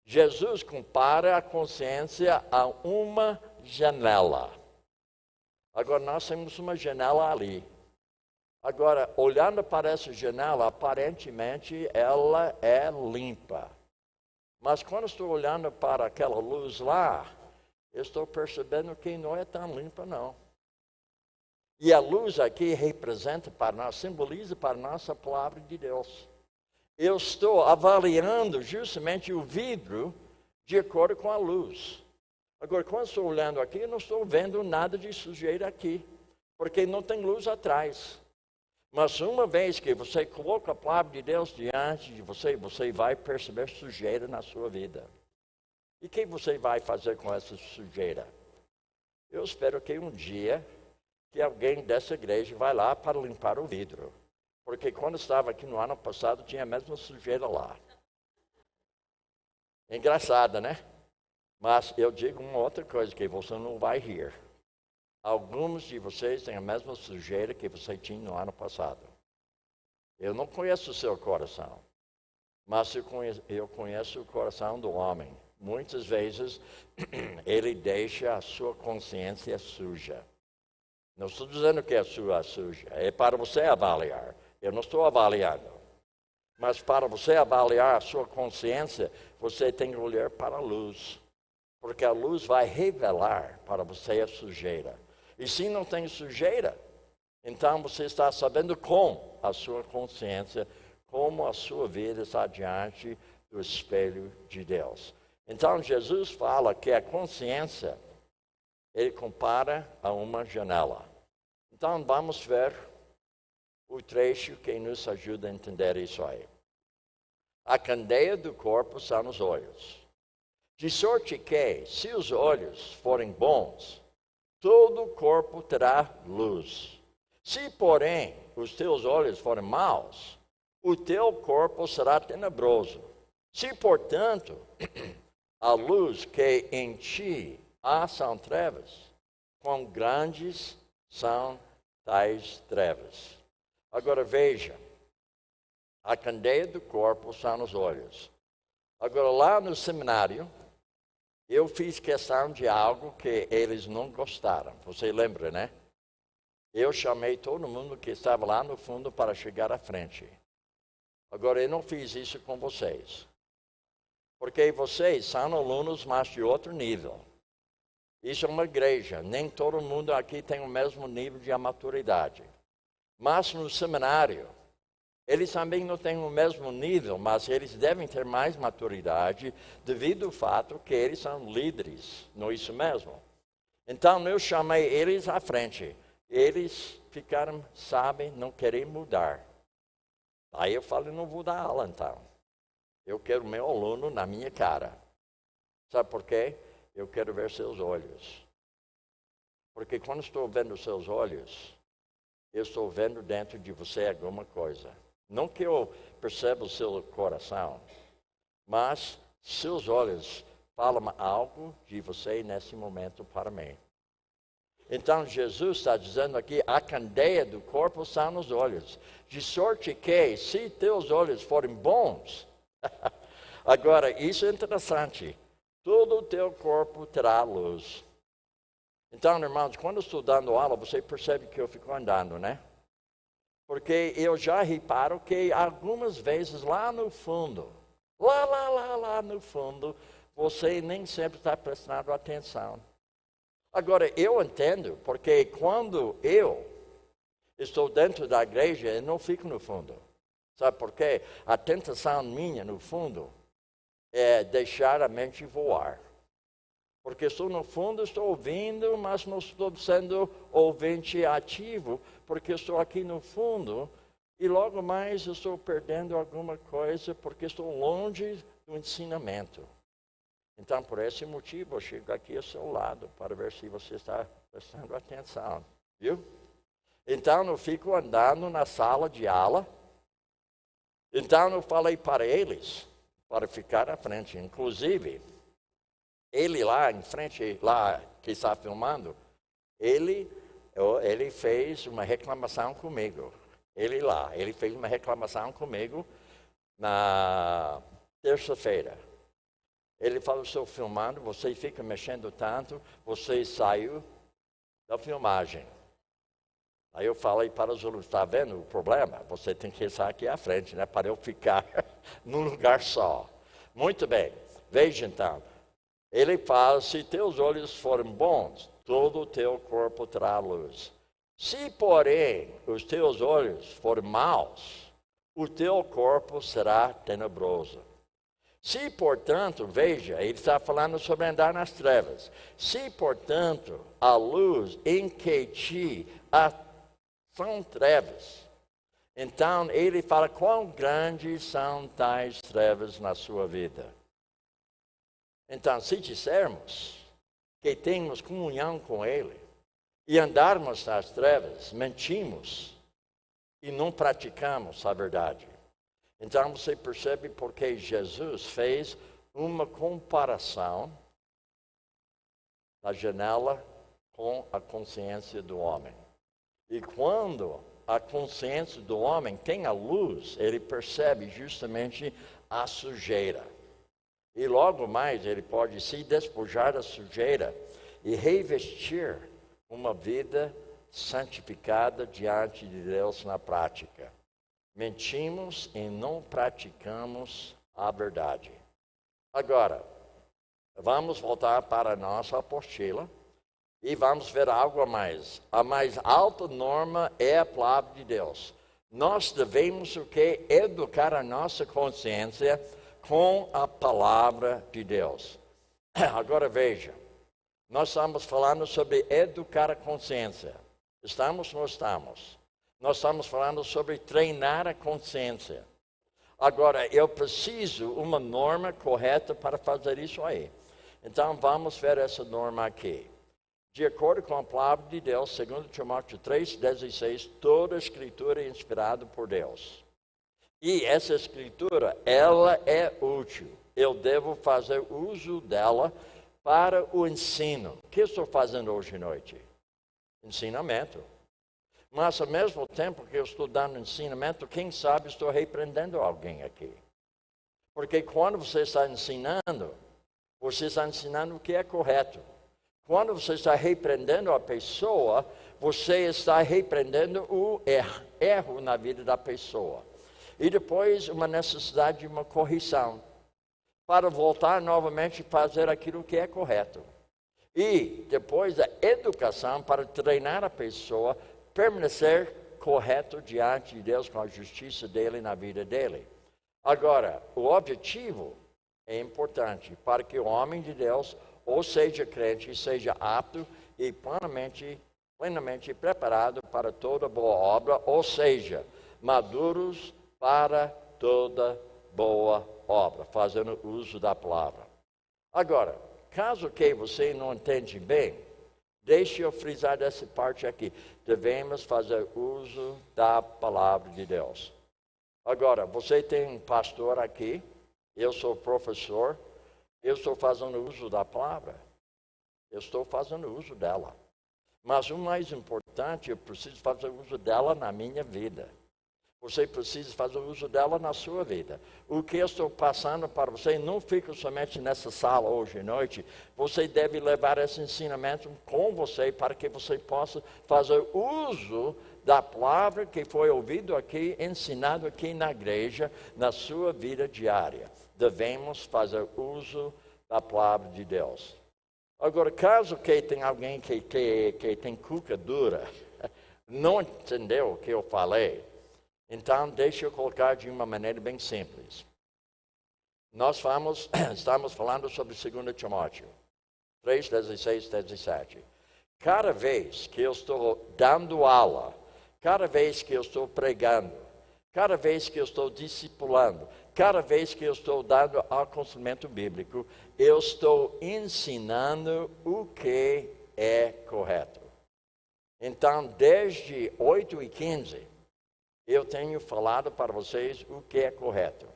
Jesus compara a consciência a uma janela. Agora, nós temos uma janela ali. Agora, olhando para essa janela, aparentemente ela é limpa. Mas quando estou olhando para aquela luz lá, eu estou percebendo que não é tão limpa, não. E a luz aqui representa para nós, simboliza para nós a palavra de Deus. Eu estou avaliando justamente o vidro de acordo com a luz. Agora, quando estou olhando aqui, eu não estou vendo nada de sujeira aqui, porque não tem luz atrás. Mas uma vez que você coloca a palavra de Deus diante de você, você vai perceber sujeira na sua vida. E o que você vai fazer com essa sujeira? Eu espero que um dia que alguém dessa igreja vai lá para limpar o vidro. Porque quando estava aqui no ano passado, tinha a mesma sujeira lá. Engraçada, né? Mas eu digo uma outra coisa que você não vai rir. Alguns de vocês têm a mesma sujeira que você tinha no ano passado. Eu não conheço o seu coração, mas eu conheço o coração do homem. Muitas vezes, ele deixa a sua consciência suja. Não estou dizendo que é sua suja, é para você avaliar. Eu não estou avaliando. Mas para você avaliar a sua consciência, você tem que olhar para a luz. Porque a luz vai revelar para você a sujeira. E se não tem sujeira, então você está sabendo com a sua consciência, como a sua vida está diante do espelho de Deus. Então Jesus fala que a consciência, ele compara a uma janela. Então vamos ver o trecho que nos ajuda a entender isso aí. A candeia do corpo são os olhos. De sorte que, se os olhos forem bons, todo o corpo terá luz. Se, porém, os teus olhos forem maus, o teu corpo será tenebroso. Se, portanto, a luz que em ti há são trevas, quão grandes são tais trevas. Agora veja, a candeia do corpo são os olhos. Agora lá no seminário, eu fiz questão de algo que eles não gostaram. Você lembra, né? Eu chamei todo mundo que estava lá no fundo para chegar à frente. Agora, eu não fiz isso com vocês. Porque vocês são alunos, mas de outro nível. Isso é uma igreja. Nem todo mundo aqui tem o mesmo nível de maturidade. Mas no seminário, eles também não têm o mesmo nível, mas eles devem ter mais maturidade devido ao fato que eles são líderes, não é isso mesmo? Então eu chamei eles à frente. Eles ficaram, sabem, não querem mudar. Aí eu falei, não vou dar aula então. Eu quero meu aluno na minha cara. Sabe por quê? Eu quero ver seus olhos. Porque quando estou vendo seus olhos, eu estou vendo dentro de você alguma coisa. Não que eu perceba o seu coração, mas seus olhos falam algo de você nesse momento para mim. Então Jesus está dizendo aqui, a candeia do corpo são nos olhos. De sorte que, se teus olhos forem bons, agora isso é interessante, todo o teu corpo terá luz. Então, irmãos, quando eu estou dando aula, você percebe que eu fico andando, né? Porque eu já reparo que algumas vezes lá no fundo, lá no fundo, você nem sempre está prestando atenção. Agora, eu entendo, porque quando eu estou dentro da igreja, eu não fico no fundo. Sabe por quê? A tentação minha, no fundo, é deixar a mente voar. Porque estou no fundo, estou ouvindo, mas não estou sendo ouvinte ativo, porque estou aqui no fundo e logo mais estou perdendo alguma coisa, porque estou longe do ensinamento. Então, por esse motivo, eu chego aqui ao seu lado para ver se você está prestando atenção, viu? Então, eu fico andando na sala de aula. Então, eu falei para eles, para ficar à frente, inclusive... Ele lá em frente, lá que está filmando, ele fez uma reclamação comigo. Ele fez uma reclamação comigo na terça-feira. Ele falou, estou filmando, você fica mexendo tanto, você saiu da filmagem. Aí eu falei para os alunos, está vendo o problema? Você tem que estar aqui à frente, né? Para eu ficar num lugar só. Muito bem, veja então. Ele fala, se teus olhos forem bons, todo o teu corpo terá luz. Se, porém, os teus olhos forem maus, o teu corpo será tenebroso. Se, portanto, veja, ele está falando sobre andar nas trevas. Se, portanto, a luz em que te são trevas, então ele fala quão grandes são tais trevas na sua vida. Então, se dissermos que temos comunhão com ele e andarmos nas trevas, mentimos e não praticamos a verdade. Então você percebe porque Jesus fez uma comparação da janela com a consciência do homem. E quando a consciência do homem tem a luz, ele percebe justamente a sujeira. E logo mais ele pode se despojar da sujeira e revestir uma vida santificada diante de Deus na prática. Mentimos e não praticamos a verdade. Agora, vamos voltar para a nossa apostila e vamos ver algo a mais. A mais alta norma é a palavra de Deus. Nós devemos o quê? Educar a nossa consciência com a palavra de Deus. Agora veja, nós estamos falando sobre educar a consciência. Estamos ou não estamos? Nós estamos falando sobre treinar a consciência. Agora, eu preciso uma norma correta para fazer isso aí. Então, vamos ver essa norma aqui. De acordo com a palavra de Deus, segundo Timóteo 3,16, toda a escritura é inspirada por Deus. E essa escritura, ela é útil. Eu devo fazer uso dela para o ensino. O que eu estou fazendo hoje à noite? Ensinamento. Mas, ao mesmo tempo que eu estou dando ensinamento, quem sabe estou repreendendo alguém aqui. Porque quando você está ensinando o que é correto. Quando você está repreendendo a pessoa, você está repreendendo o erro na vida da pessoa. E depois uma necessidade de uma correção, para voltar novamente a fazer aquilo que é correto. E depois a educação para treinar a pessoa permanecer correto diante de Deus com a justiça dele na vida dele. Agora, o objetivo é importante para que o homem de Deus, ou seja crente, seja apto e plenamente preparado para toda boa obra, ou seja, maduros para toda boa obra, fazendo uso da palavra. Agora, caso que você não entende bem, deixe eu frisar essa parte aqui. Devemos fazer uso da palavra de Deus. Agora, você tem um pastor aqui, eu sou professor, eu estou fazendo uso da palavra. Eu estou fazendo uso dela. Mas o mais importante, eu preciso fazer uso dela na minha vida. Você precisa fazer uso dela na sua vida. O que eu estou passando para você, não fica somente nessa sala hoje à noite. Você deve levar esse ensinamento com você para que você possa fazer uso da palavra que foi ouvido aqui, ensinado aqui na igreja, na sua vida diária. Devemos fazer uso da palavra de Deus. Agora, caso que tem alguém que tem cuca dura, não entendeu o que eu falei, então deixa eu colocar de uma maneira bem simples. Nós estamos falando sobre 2 Timóteo 3:16, 17. Cada vez que eu estou dando aula, cada vez que eu estou pregando, cada vez que eu estou discipulando, cada vez que eu estou dando aconselhamento bíblico, eu estou ensinando o que é correto. Então, desde 8:15, eu tenho falado para vocês o que é correto.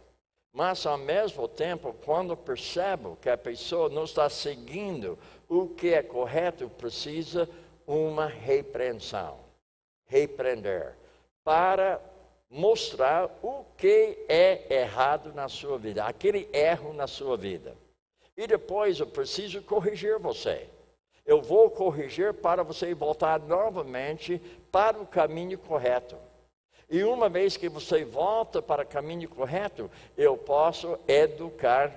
Mas, ao mesmo tempo, quando percebo que a pessoa não está seguindo o que é correto, precisa uma repreensão. Repreender. Para mostrar o que é errado na sua vida. Aquele erro na sua vida. E depois eu preciso corrigir você. Eu vou corrigir para você voltar novamente para o caminho correto. E uma vez que você volta para o caminho correto, eu posso educar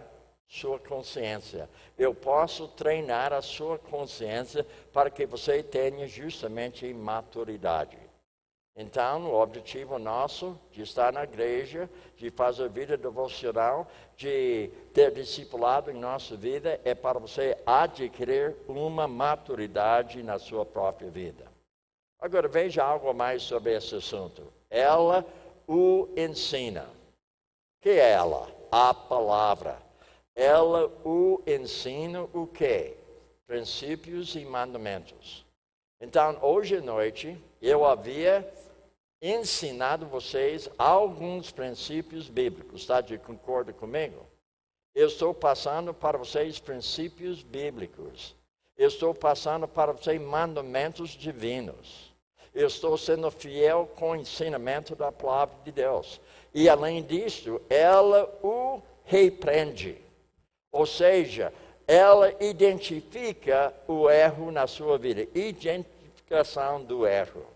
sua consciência. Eu posso treinar a sua consciência para que você tenha justamente maturidade. Então, o objetivo nosso de estar na igreja, de fazer vida devocional, de ter discipulado em nossa vida, é para você adquirir uma maturidade na sua própria vida. Agora, veja algo mais sobre esse assunto. Ela o ensina. O que é ela? A palavra. Ela o ensina o quê? Princípios e mandamentos. Então, hoje à noite, eu havia ensinado vocês alguns princípios bíblicos. Tá? Concorda comigo? Eu estou passando para vocês princípios bíblicos. Eu estou passando para vocês mandamentos divinos. Eu estou sendo fiel com o ensinamento da palavra de Deus. E além disso, ela o repreende. Ou seja, ela identifica o erro na sua vida. Identificação do erro.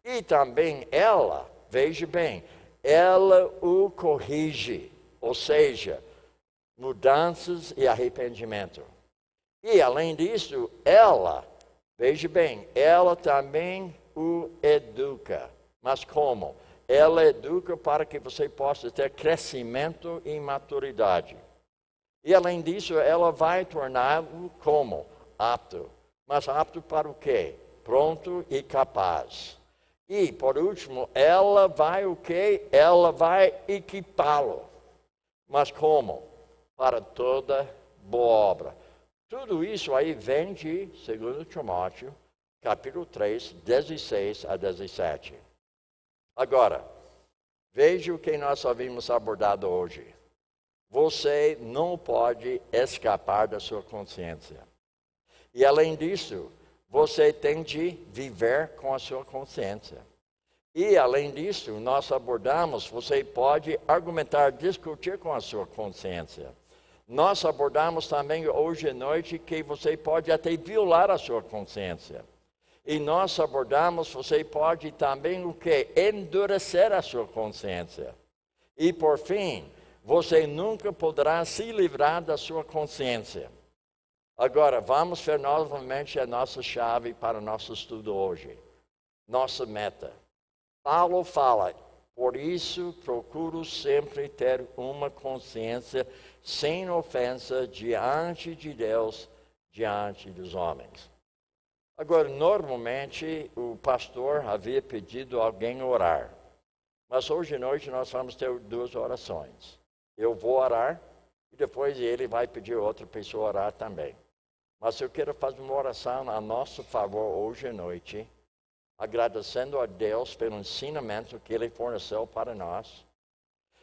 E também ela, veja bem, ela o corrige. Ou seja, mudanças e arrependimento. E além disso, ela, veja bem, ela também o educa. Mas como? Ela educa para que você possa ter crescimento e maturidade. E além disso, ela vai torná-lo como? Apto. Mas apto para o quê? Pronto e capaz. E, por último, ela vai o quê? Ela vai equipá-lo. Mas como? Para toda boa obra. Tudo isso aí vem de 2 Timóteo, capítulo 3, 16 a 17. Agora, veja o que nós havíamos abordado hoje. Você não pode escapar da sua consciência. E além disso, você tem de viver com a sua consciência. E além disso, nós abordamos, você pode argumentar, discutir com a sua consciência. Nós abordamos também hoje à noite que você pode até violar a sua consciência. E nós abordamos, você pode também o quê? Endurecer a sua consciência. E por fim, você nunca poderá se livrar da sua consciência. Agora, vamos ver novamente a nossa chave para o nosso estudo hoje. Nossa meta. Paulo fala, por isso procuro sempre ter uma consciência sem ofensa diante de Deus, diante dos homens. Agora, normalmente, o pastor havia pedido a alguém orar. Mas hoje à noite nós vamos ter 2 orações. Eu vou orar e depois ele vai pedir outra pessoa orar também. Mas eu quero fazer uma oração a nosso favor hoje à noite, agradecendo a Deus pelo ensinamento que Ele forneceu para nós.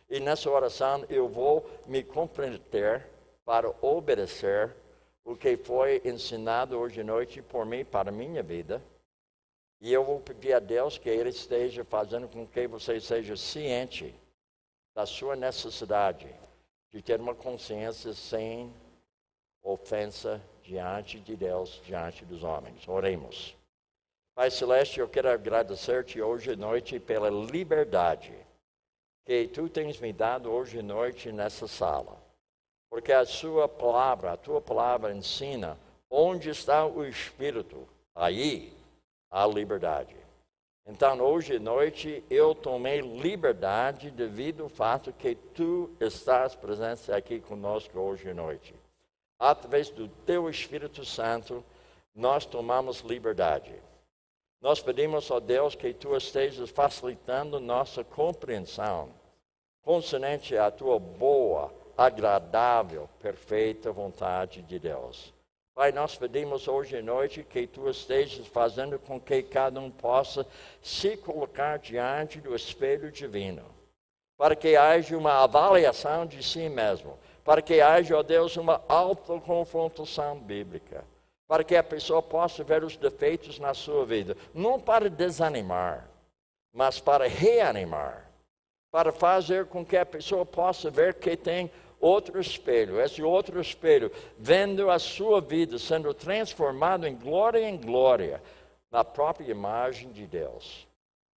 E nessa oração eu vou me comprometer para obedecer o que foi ensinado hoje à noite por mim, para a minha vida. E eu vou pedir a Deus que Ele esteja fazendo com que você seja ciente da sua necessidade de ter uma consciência sem ofensa diante de Deus, diante dos homens. Oremos. Pai Celeste, eu quero agradecer-te hoje à noite pela liberdade que Tu tens me dado hoje à noite nessa sala. Porque a tua palavra ensina onde está o Espírito, aí há liberdade. Então, hoje à noite, eu tomei liberdade devido ao fato que Tu estás presente aqui conosco hoje à noite. Através do Teu Espírito Santo, nós tomamos liberdade. Nós pedimos a Deus que Tu estejas facilitando nossa compreensão, concernente à Tua boa, agradável, perfeita vontade de Deus. Pai, nós pedimos hoje à noite que Tu estejas fazendo com que cada um possa se colocar diante do espelho divino, para que haja uma avaliação de si mesmo, para que haja, ó Deus, uma autoconfrontação bíblica, para que a pessoa possa ver os defeitos na sua vida, não para desanimar, mas para reanimar, para fazer com que a pessoa possa ver que tem outro espelho, vendo a sua vida sendo transformado em glória, na própria imagem de Deus.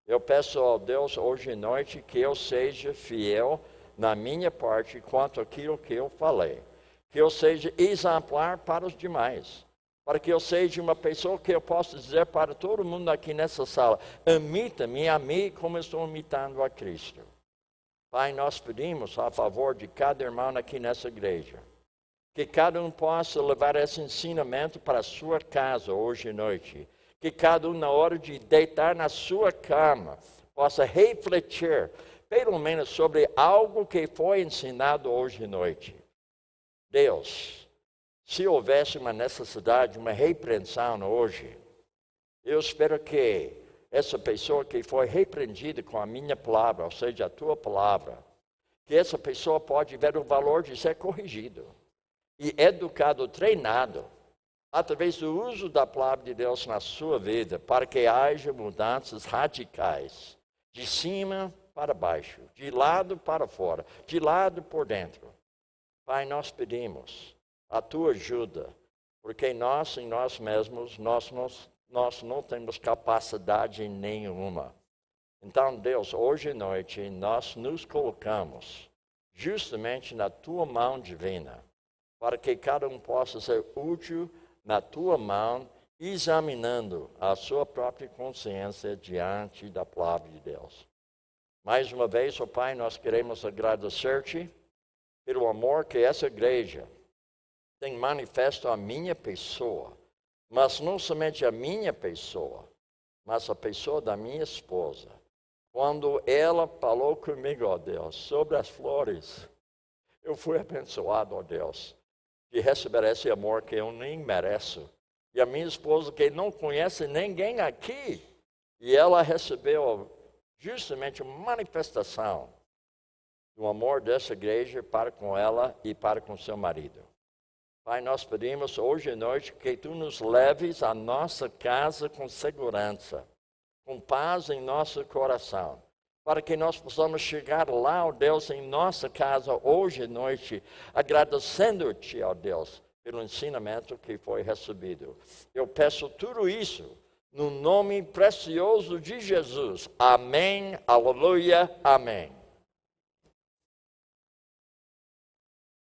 Eu peço ao Deus hoje à noite que eu seja fiel na minha parte quanto àquilo que eu falei. Que eu seja exemplar para os demais. Para que eu seja uma pessoa que eu possa dizer para todo mundo aqui nessa sala, imita-me a mim como eu estou imitando a Cristo. Pai, nós pedimos a favor de cada irmão aqui nessa igreja, que cada um possa levar esse ensinamento para a sua casa hoje à noite. Que cada um, na hora de deitar na sua cama, possa refletir, pelo menos, sobre algo que foi ensinado hoje à noite. Deus, se houvesse uma necessidade, uma repreensão hoje, eu espero que essa pessoa que foi repreendida com a minha palavra, ou seja, a tua palavra, que essa pessoa pode ver o valor de ser corrigido e educado, treinado, através do uso da palavra de Deus na sua vida, para que haja mudanças radicais, de cima para baixo, de lado para fora, de lado por dentro. Pai, nós pedimos a tua ajuda, porque nós em nós mesmos, nós não temos capacidade nenhuma. Então, Deus, hoje à noite, nós nos colocamos justamente na tua mão divina, para que cada um possa ser útil na tua mão, examinando a sua própria consciência diante da palavra de Deus. Mais uma vez, ó Pai, nós queremos agradecer-te pelo amor que essa igreja tem manifesto à minha pessoa, mas não somente a minha pessoa, mas a pessoa da minha esposa. Quando ela falou comigo, ó Deus, sobre as flores, eu fui abençoado, ó Deus, de receber esse amor que eu nem mereço. E a minha esposa, que não conhece ninguém aqui, e ela recebeu justamente uma manifestação do amor dessa igreja para com ela e para com seu marido. Pai, nós pedimos hoje à noite que tu nos leves à nossa casa com segurança, com paz em nosso coração, para que nós possamos chegar lá, ó Deus, em nossa casa hoje à noite, agradecendo-te, ó Deus, pelo ensinamento que foi recebido. Eu peço tudo isso no nome precioso de Jesus. Amém, aleluia, amém.